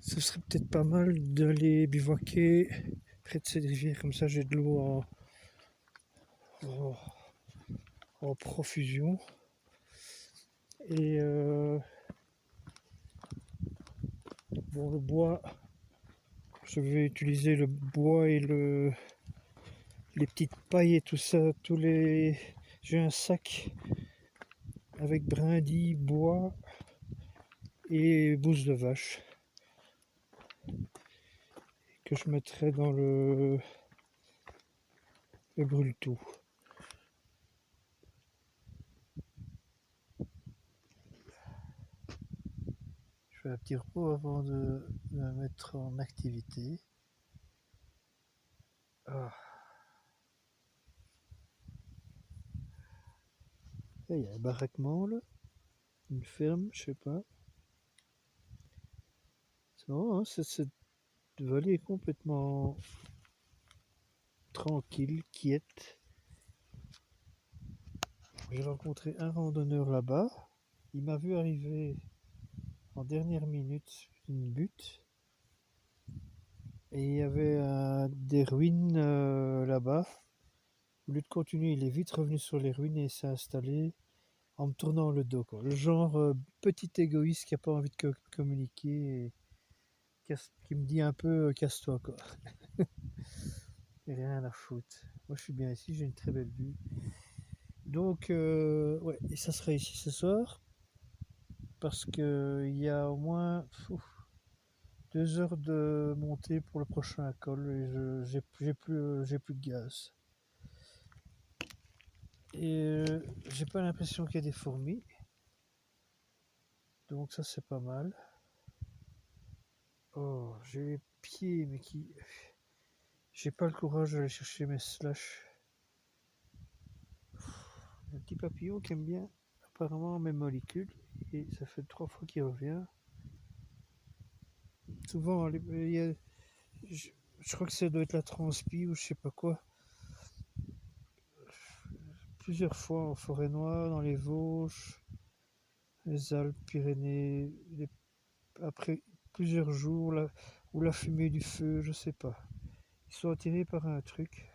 A: Ce serait peut-être pas mal d'aller bivouaquer près de cette rivière, comme ça j'ai de l'eau en profusion. Et bon, le bois, je vais utiliser le bois et les petites pailles et tout ça, j'ai un sac avec brindilles, bois et bouse de vache que je mettrai dans le brûle-tout. Je fais un petit repos avant de me mettre en activité. Ah. Il y a un baraquement là, une ferme, je sais pas. C'est marrant, hein, cette vallée est complètement tranquille, quiète. J'ai rencontré un randonneur là-bas. Il m'a vu arriver en dernière minute une butte. Et il y avait des ruines là-bas. Au lieu de continuer, il est vite revenu sur les ruines et s'est installé en me tournant le dos, quoi. Le genre petit égoïste qui n'a pas envie de communiquer et qui me dit un peu casse-toi, quoi. Et rien à foutre. Moi je suis bien ici, j'ai une très belle vue. Donc ouais, et ça sera ici ce soir parce que il y a au moins 2 heures de montée pour le prochain col et j'ai plus de gaz. Et j'ai pas l'impression qu'il y a des fourmis. Donc ça c'est pas mal. Oh, j'ai les pieds mais qui. J'ai pas le courage d'aller chercher mes slushs. Un petit papillon qui aime bien apparemment mes molécules. Et ça fait 3 fois qu'il revient. Souvent, je crois que ça doit être la transpi ou je sais pas quoi. Plusieurs fois en forêt noire, dans les Vosges, les Alpes, Pyrénées, après plusieurs jours, ou la fumée du feu, je sais pas. Ils sont attirés par un truc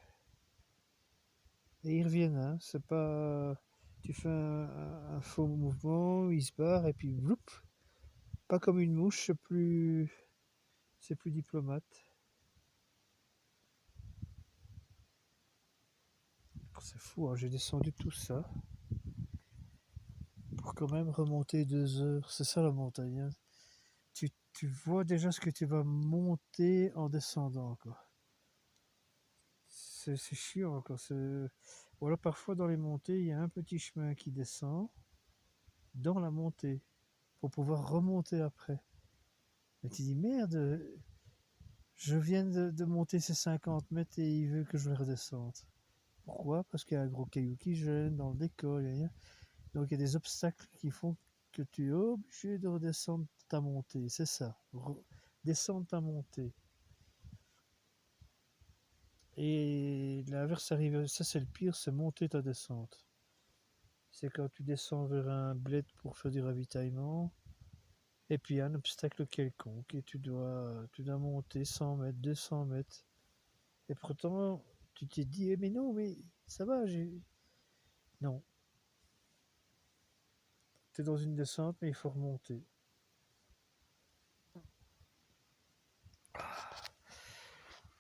A: et ils reviennent, hein. C'est pas. Tu fais un faux mouvement, ils se barrent et puis bloup. Pas comme une mouche, C'est plus diplomate. C'est fou, hein, j'ai descendu tout ça pour quand même remonter 2 heures. C'est ça la montagne, hein. Tu vois déjà ce que tu vas monter en descendant, quoi. C'est chiant, quoi. Ou alors parfois dans les montées, il y a un petit chemin qui descend dans la montée pour pouvoir remonter après. Et tu dis merde, je viens de monter ces 50 mètres et il veut que je le redescende. Pourquoi? Parce qu'il y a un gros caillou qui gêne dans le décor. Donc il y a des obstacles qui font que tu es obligé de redescendre ta montée. C'est ça. Descendre ta montée. Et l'inverse arrive, ça c'est le pire, c'est monter ta descente. C'est quand tu descends vers un bled pour faire du ravitaillement, et puis il y a un obstacle quelconque, et tu dois monter 100 mètres, 200 mètres. Et pourtant, tu t'es dit, mais non, mais ça va, Non. Tu es dans une descente, mais il faut remonter.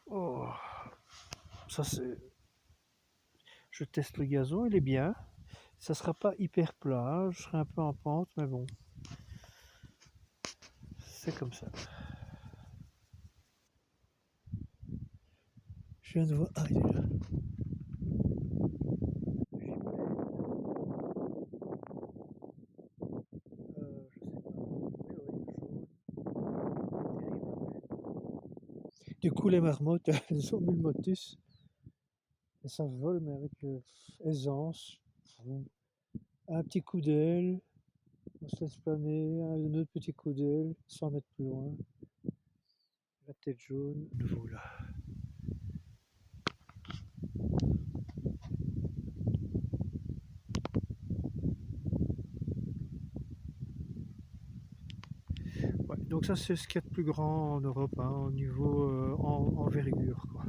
A: Oh, ça c'est... Je teste le gazon, il est bien. Ça sera pas hyper plat, hein, je serai un peu en pente, mais bon, c'est comme ça. Je viens de voir... Ah, il est là. Je sais pas. Mais oui, jaune, terrible. Du coup, les marmottes, elles ont mis le motus, et ça vole, mais avec aisance. Un petit coup d'aile, on se laisse planer, un autre petit coup d'aile, 100 mètres plus loin. La tête jaune, nouveau là. Ouais, donc ça c'est ce qu'il y a de plus grand en Europe, hein, au niveau envergure, quoi.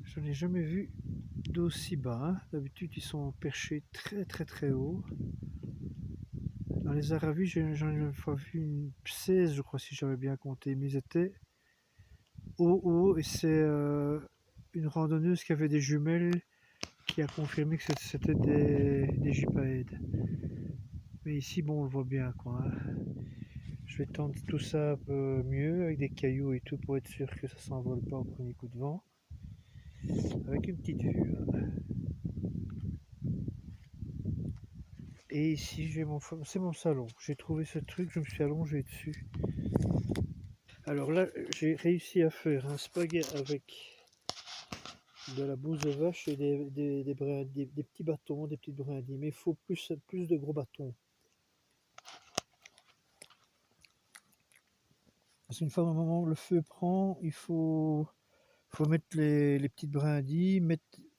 A: Je n'ai jamais vu d'aussi bas, hein. D'habitude ils sont perchés très très très haut. Dans les Aravis, j'en ai une fois vu 16, je crois, si j'avais bien compté, mais ils étaient haut, et c'est une randonneuse qui avait des jumelles qui a confirmé que c'était des gypaèdes. Mais ici, bon, on le voit bien, quoi, hein. Je vais tenter tout ça un peu mieux, avec des cailloux et tout, pour être sûr que ça s'envole pas au premier coup de vent. Avec une petite vue, hein. Et ici, c'est mon salon. J'ai trouvé ce truc, je me suis allongé dessus. Alors là, j'ai réussi à faire un spag avec de la bouse de vache et des petits bâtons, des petites brindilles. Mais il faut plus de gros bâtons. Parce qu'une fois au moment où le feu prend, faut mettre les petites brindilles,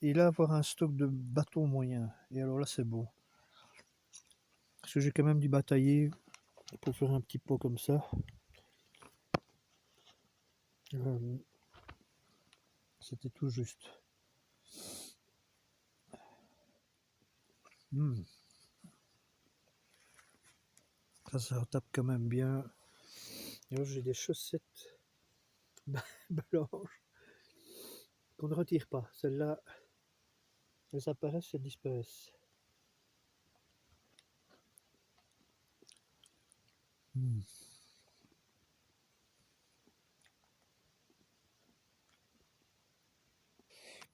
A: et là avoir un stock de bâtons moyens. Et alors là, c'est bon. Parce que j'ai quand même dû batailler pour faire un petit pot comme ça. C'était tout juste. Mmh. Ça tape quand même bien. Et là, j'ai des chaussettes blanches qu'on ne retire pas. Celles-là, elles apparaissent, elles disparaissent. Mmh.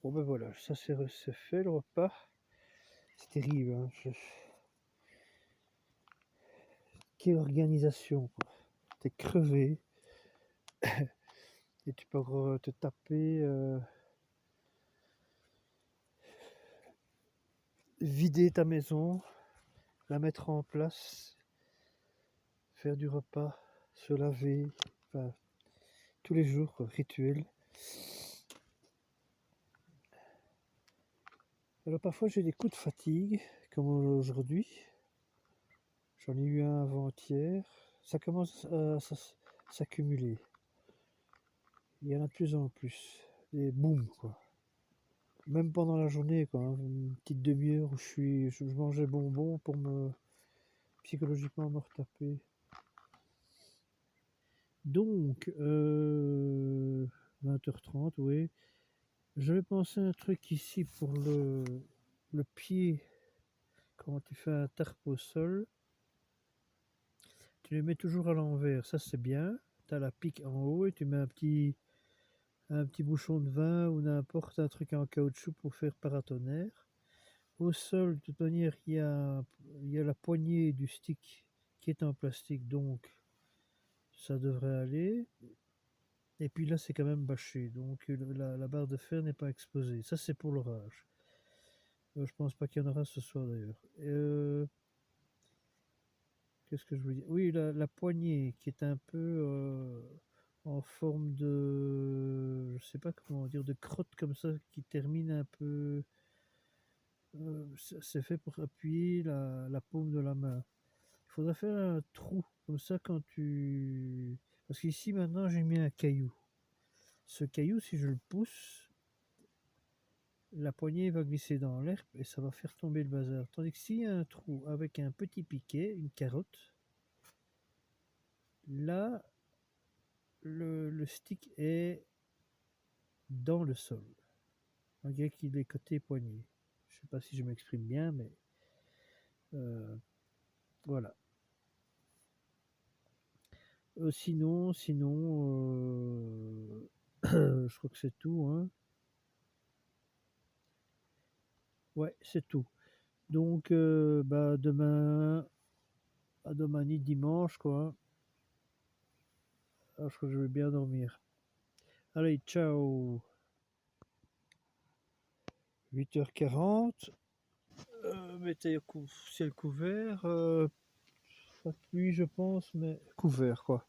A: Bon ben voilà, ça c'est fait le repas. C'est terrible, hein. Quelle organisation, quoi. T'es crevé et tu peux te taper, vider ta maison, la mettre en place, faire du repas, se laver, enfin tous les jours, quoi, rituel. Alors parfois j'ai des coups de fatigue, comme aujourd'hui. J'en ai eu un avant-hier. Ça commence à s'accumuler. Il y en a de plus en plus. Des booms, quoi. même pendant la journée, quoi, hein, une petite demi-heure où je mangeais bonbons pour me psychologiquement me retaper. Donc, 20h30, oui. Je vais penser à un truc ici pour le pied. Quand tu fais un tarp au sol, tu les mets toujours à l'envers. Ça, c'est bien. Tu as la pique en haut et tu mets un petit bouchon de vin ou n'importe un truc en caoutchouc pour faire paratonnerre. Au sol, de toute manière, il y a la poignée du stick qui est en plastique, donc ça devrait aller. Et puis là, c'est quand même bâché, donc la barre de fer n'est pas exposée. Ça, c'est pour l'orage. Je pense pas qu'il y en aura ce soir d'ailleurs. Qu'est-ce que je veux dire? Oui, la poignée qui est un peu en forme de, je sais pas comment dire, de crotte comme ça, qui termine un peu. C'est fait pour appuyer la paume de la main. Il faudrait faire un trou comme ça quand tu. Parce qu'ici maintenant j'ai mis un caillou. Ce caillou, si je le pousse, la poignée va glisser dans l'herbe et ça va faire tomber le bazar. Tandis que s'il y a un trou avec un petit piquet, une carotte, là, le stick est dans le sol. On dirait qu'il est côté poignet. Je sais pas si je m'exprime bien, mais voilà. Sinon, je crois que c'est tout, hein. Ouais, c'est tout. Donc, bah, à demain ni dimanche, quoi. Alors, je crois que je vais bien dormir. Allez, ciao. 8h40. Ciel couvert. Pas de pluie, je pense, mais couvert, quoi.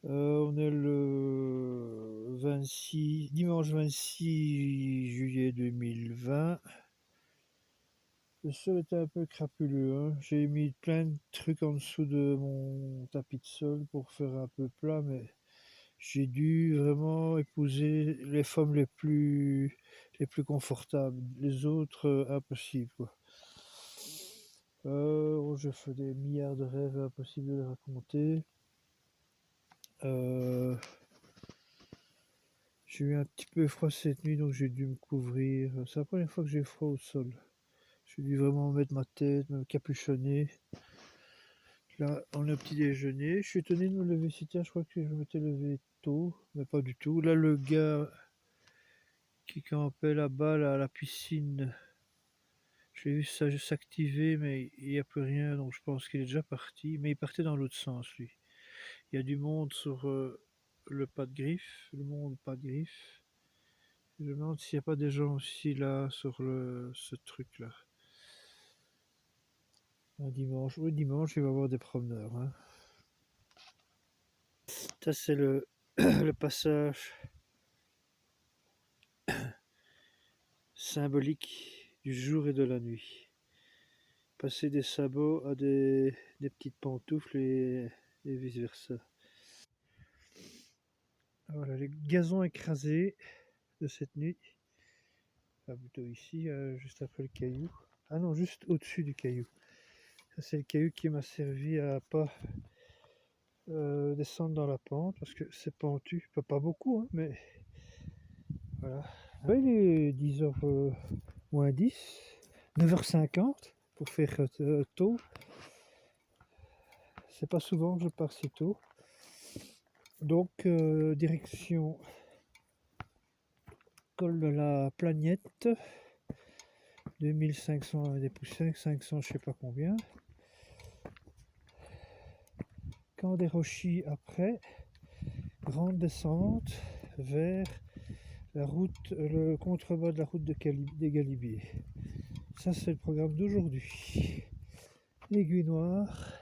A: On est le 26, dimanche 26 juillet 2020. Le sol était un peu crapuleux, hein. J'ai mis plein de trucs en dessous de mon tapis de sol pour faire un peu plat, mais j'ai dû vraiment épouser les femmes les plus confortables. Les autres, impossible, quoi. Je fais des milliards de rêves, impossible de les raconter. J'ai eu un petit peu froid cette nuit, donc j'ai dû me couvrir. C'est la première fois que j'ai froid au sol. J'ai dû vraiment mettre ma tête, me capuchonner. Là, on est au petit déjeuner. Je suis étonné de me lever si tard. Je crois que je m'étais levé tôt, mais pas du tout. Là, le gars qui campait là-bas, là, à la piscine, j'ai vu ça s'activer, mais il n'y a plus rien, donc je pense qu'il est déjà parti. Mais il partait dans l'autre sens, lui. Il y a du monde sur le pas de griffe, le monde pas de griffe. Je me demande s'il n'y a pas des gens aussi là sur ce truc-là. Un dimanche. Oui, dimanche, il va y avoir des promeneurs, hein. Ça, c'est le passage symbolique du jour et de la nuit. Passer des sabots à des petites pantoufles et vice-versa. Voilà, les gazons écrasés de cette nuit. Enfin, plutôt ici, juste après le caillou. Ah non, juste au-dessus du caillou. Ça, c'est le caillou qui m'a servi à pas descendre dans la pente parce que c'est pentu. Pas beaucoup, hein, mais voilà. Ouais, il est 10h moins 10, 9h50 pour faire tôt. C'est pas souvent que je pars si tôt. Donc, direction col de la Plagnette, 2500 avec des poussins, 500 je sais pas combien. Camp des Rochis après, grande descente vers la route, le contrebas de la route des Galibiers. Ça, c'est le programme d'aujourd'hui. L'Aiguille Noire,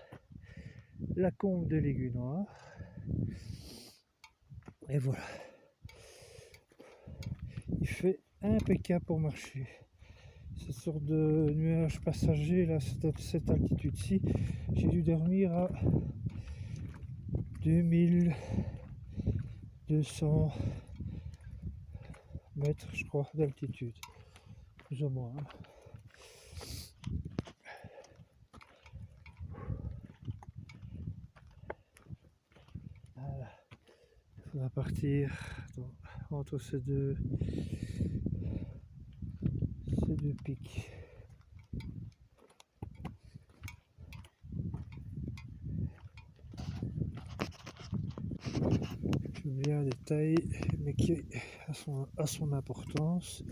A: la combe de l'Aiguille Noire. Et voilà. Il fait impeccable pour marcher. Cette sorte de nuage passager, là, cette altitude-ci, j'ai dû dormir à 2200 mètres, je crois, d'altitude, plus ou moins. Voilà. Il faudra partir entre ces deux pics. J'oublie un détail, mais qui a son importance,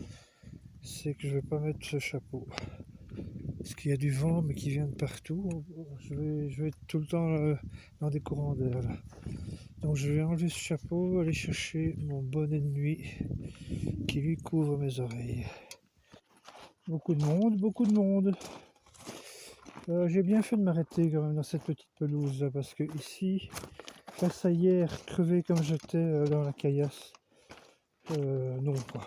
A: c'est que je vais pas mettre ce chapeau. Parce qu'il y a du vent, mais qui vient de partout. Je vais être tout le temps dans des courants d'air. Donc je vais enlever ce chapeau, aller chercher mon bonnet de nuit qui lui couvre mes oreilles. Beaucoup de monde, beaucoup de monde. J'ai bien fait de m'arrêter quand même dans cette petite pelouse là, parce que ici, face à hier, crevé comme j'étais dans la caillasse, non quoi.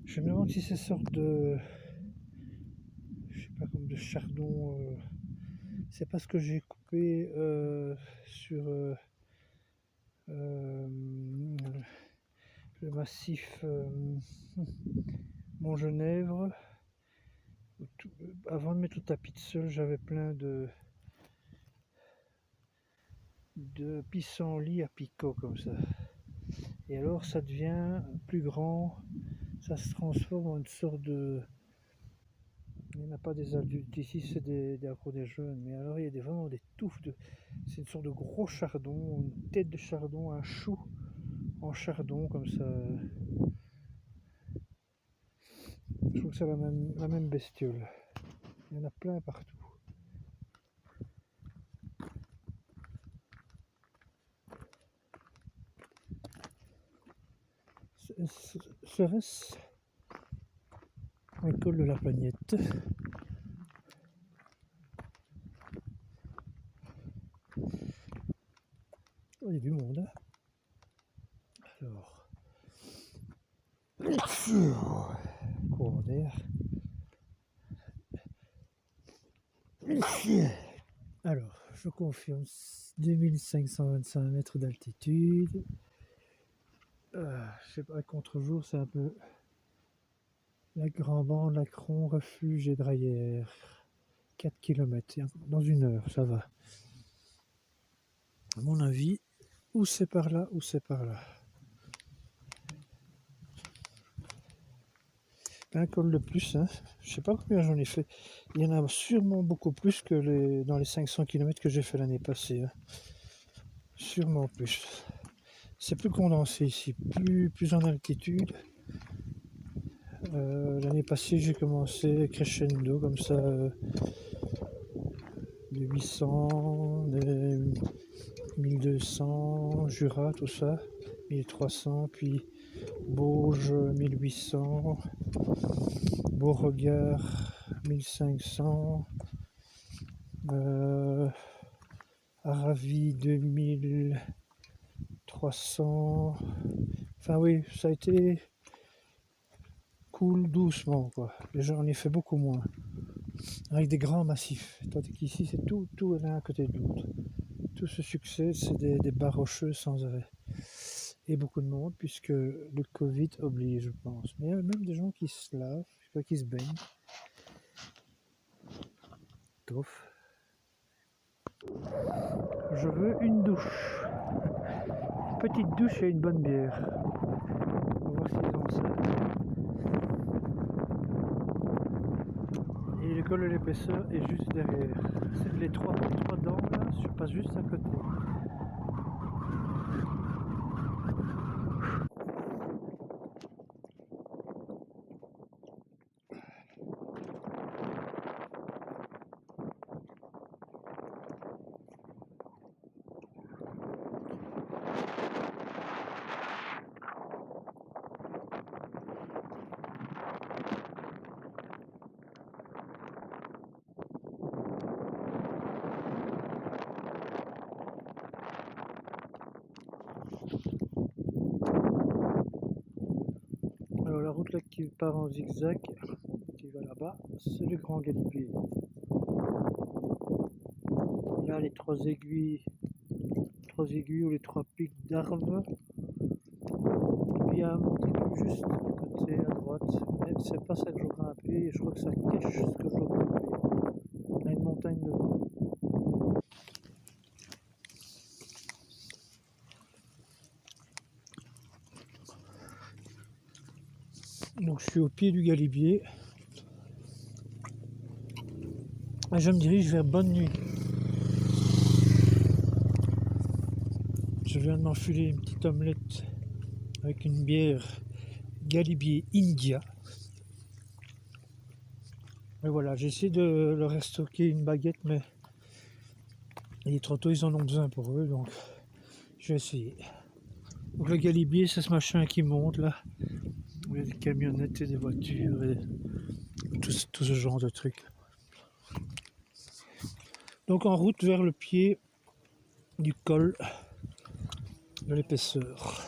A: Je me demande si ces sortes de, je sais pas, comme de chardon, c'est pas ce que j'ai coupé sur le massif Montgenèvre. Avant de mettre au tapis de sol, j'avais plein de pissenlits à picots comme ça. Et alors ça devient plus grand, ça se transforme en une sorte de... Il n'y en a pas des adultes ici, c'est encore des jeunes, mais alors il y a vraiment des touffes de... C'est une sorte de gros chardon, une tête de chardon, un chou en chardon comme ça. Je trouve que c'est la même bestiole. Il y en a plein partout. Serait-ce un col de la Plagnette? Oh, il y a du monde. Alors, courant d'air. Alors, je confirme, 2525 mètres d'altitude. Je sais pas, contre-jour, c'est un peu la Grand Bande, Lacron, Refuge et Draillère. 4 km, dans une heure, ça va. À mon avis, ou c'est par là, ou c'est par là. Un col de plus, hein. Je sais pas combien j'en ai fait. Il y en a sûrement beaucoup plus que dans les 500 km que j'ai fait l'année passée. Hein. Sûrement plus. C'est plus condensé ici, plus en altitude. L'année passée, j'ai commencé crescendo comme ça, les 800, les 1200, Jura, tout ça, 1300, puis Bauge 1800, Beauregard 1500, Aravi 2300. Enfin oui, ça a été cool doucement quoi. J'en ai fait beaucoup moins. Avec des grands massifs. Tandis qu'ici c'est tout l'un à côté de l'autre. Tout ce succès, c'est des barres rocheuses sans arrêt. Et beaucoup de monde, puisque le Covid oblige, je pense. Mais il y a même des gens qui se lavent, qui se baignent. Tof. Je veux une douche. Une petite douche et une bonne bière. On va voir s'ils ont ça. Et le col de l'épaisseur est juste derrière. Les trois dents là, je passe juste à côté. Alors la route là qui part en zigzag, qui va là-bas, c'est le Grand Galibier. Là les trois trois aiguilles ou les trois pics d'Arve. Bien monter tout juste du côté à droite, mais c'est pas ça que je veux grimper et je crois que ça cache ce que je veux grimper. Il y a une montagne devant. Donc je suis au pied du Galibier et je me dirige vers Bonne Nuit. Je viens de m'enfiler une petite omelette avec une bière Galibier India. Et voilà, j'ai essayé de leur restocker une baguette, mais il est trop tôt, ils en ont besoin pour eux, donc je vais essayer. Donc le Galibier, c'est ce machin qui monte là. Il y a des camionnettes et des voitures et tout ce genre de trucs. Donc en route vers le pied du col de l'épaisseur.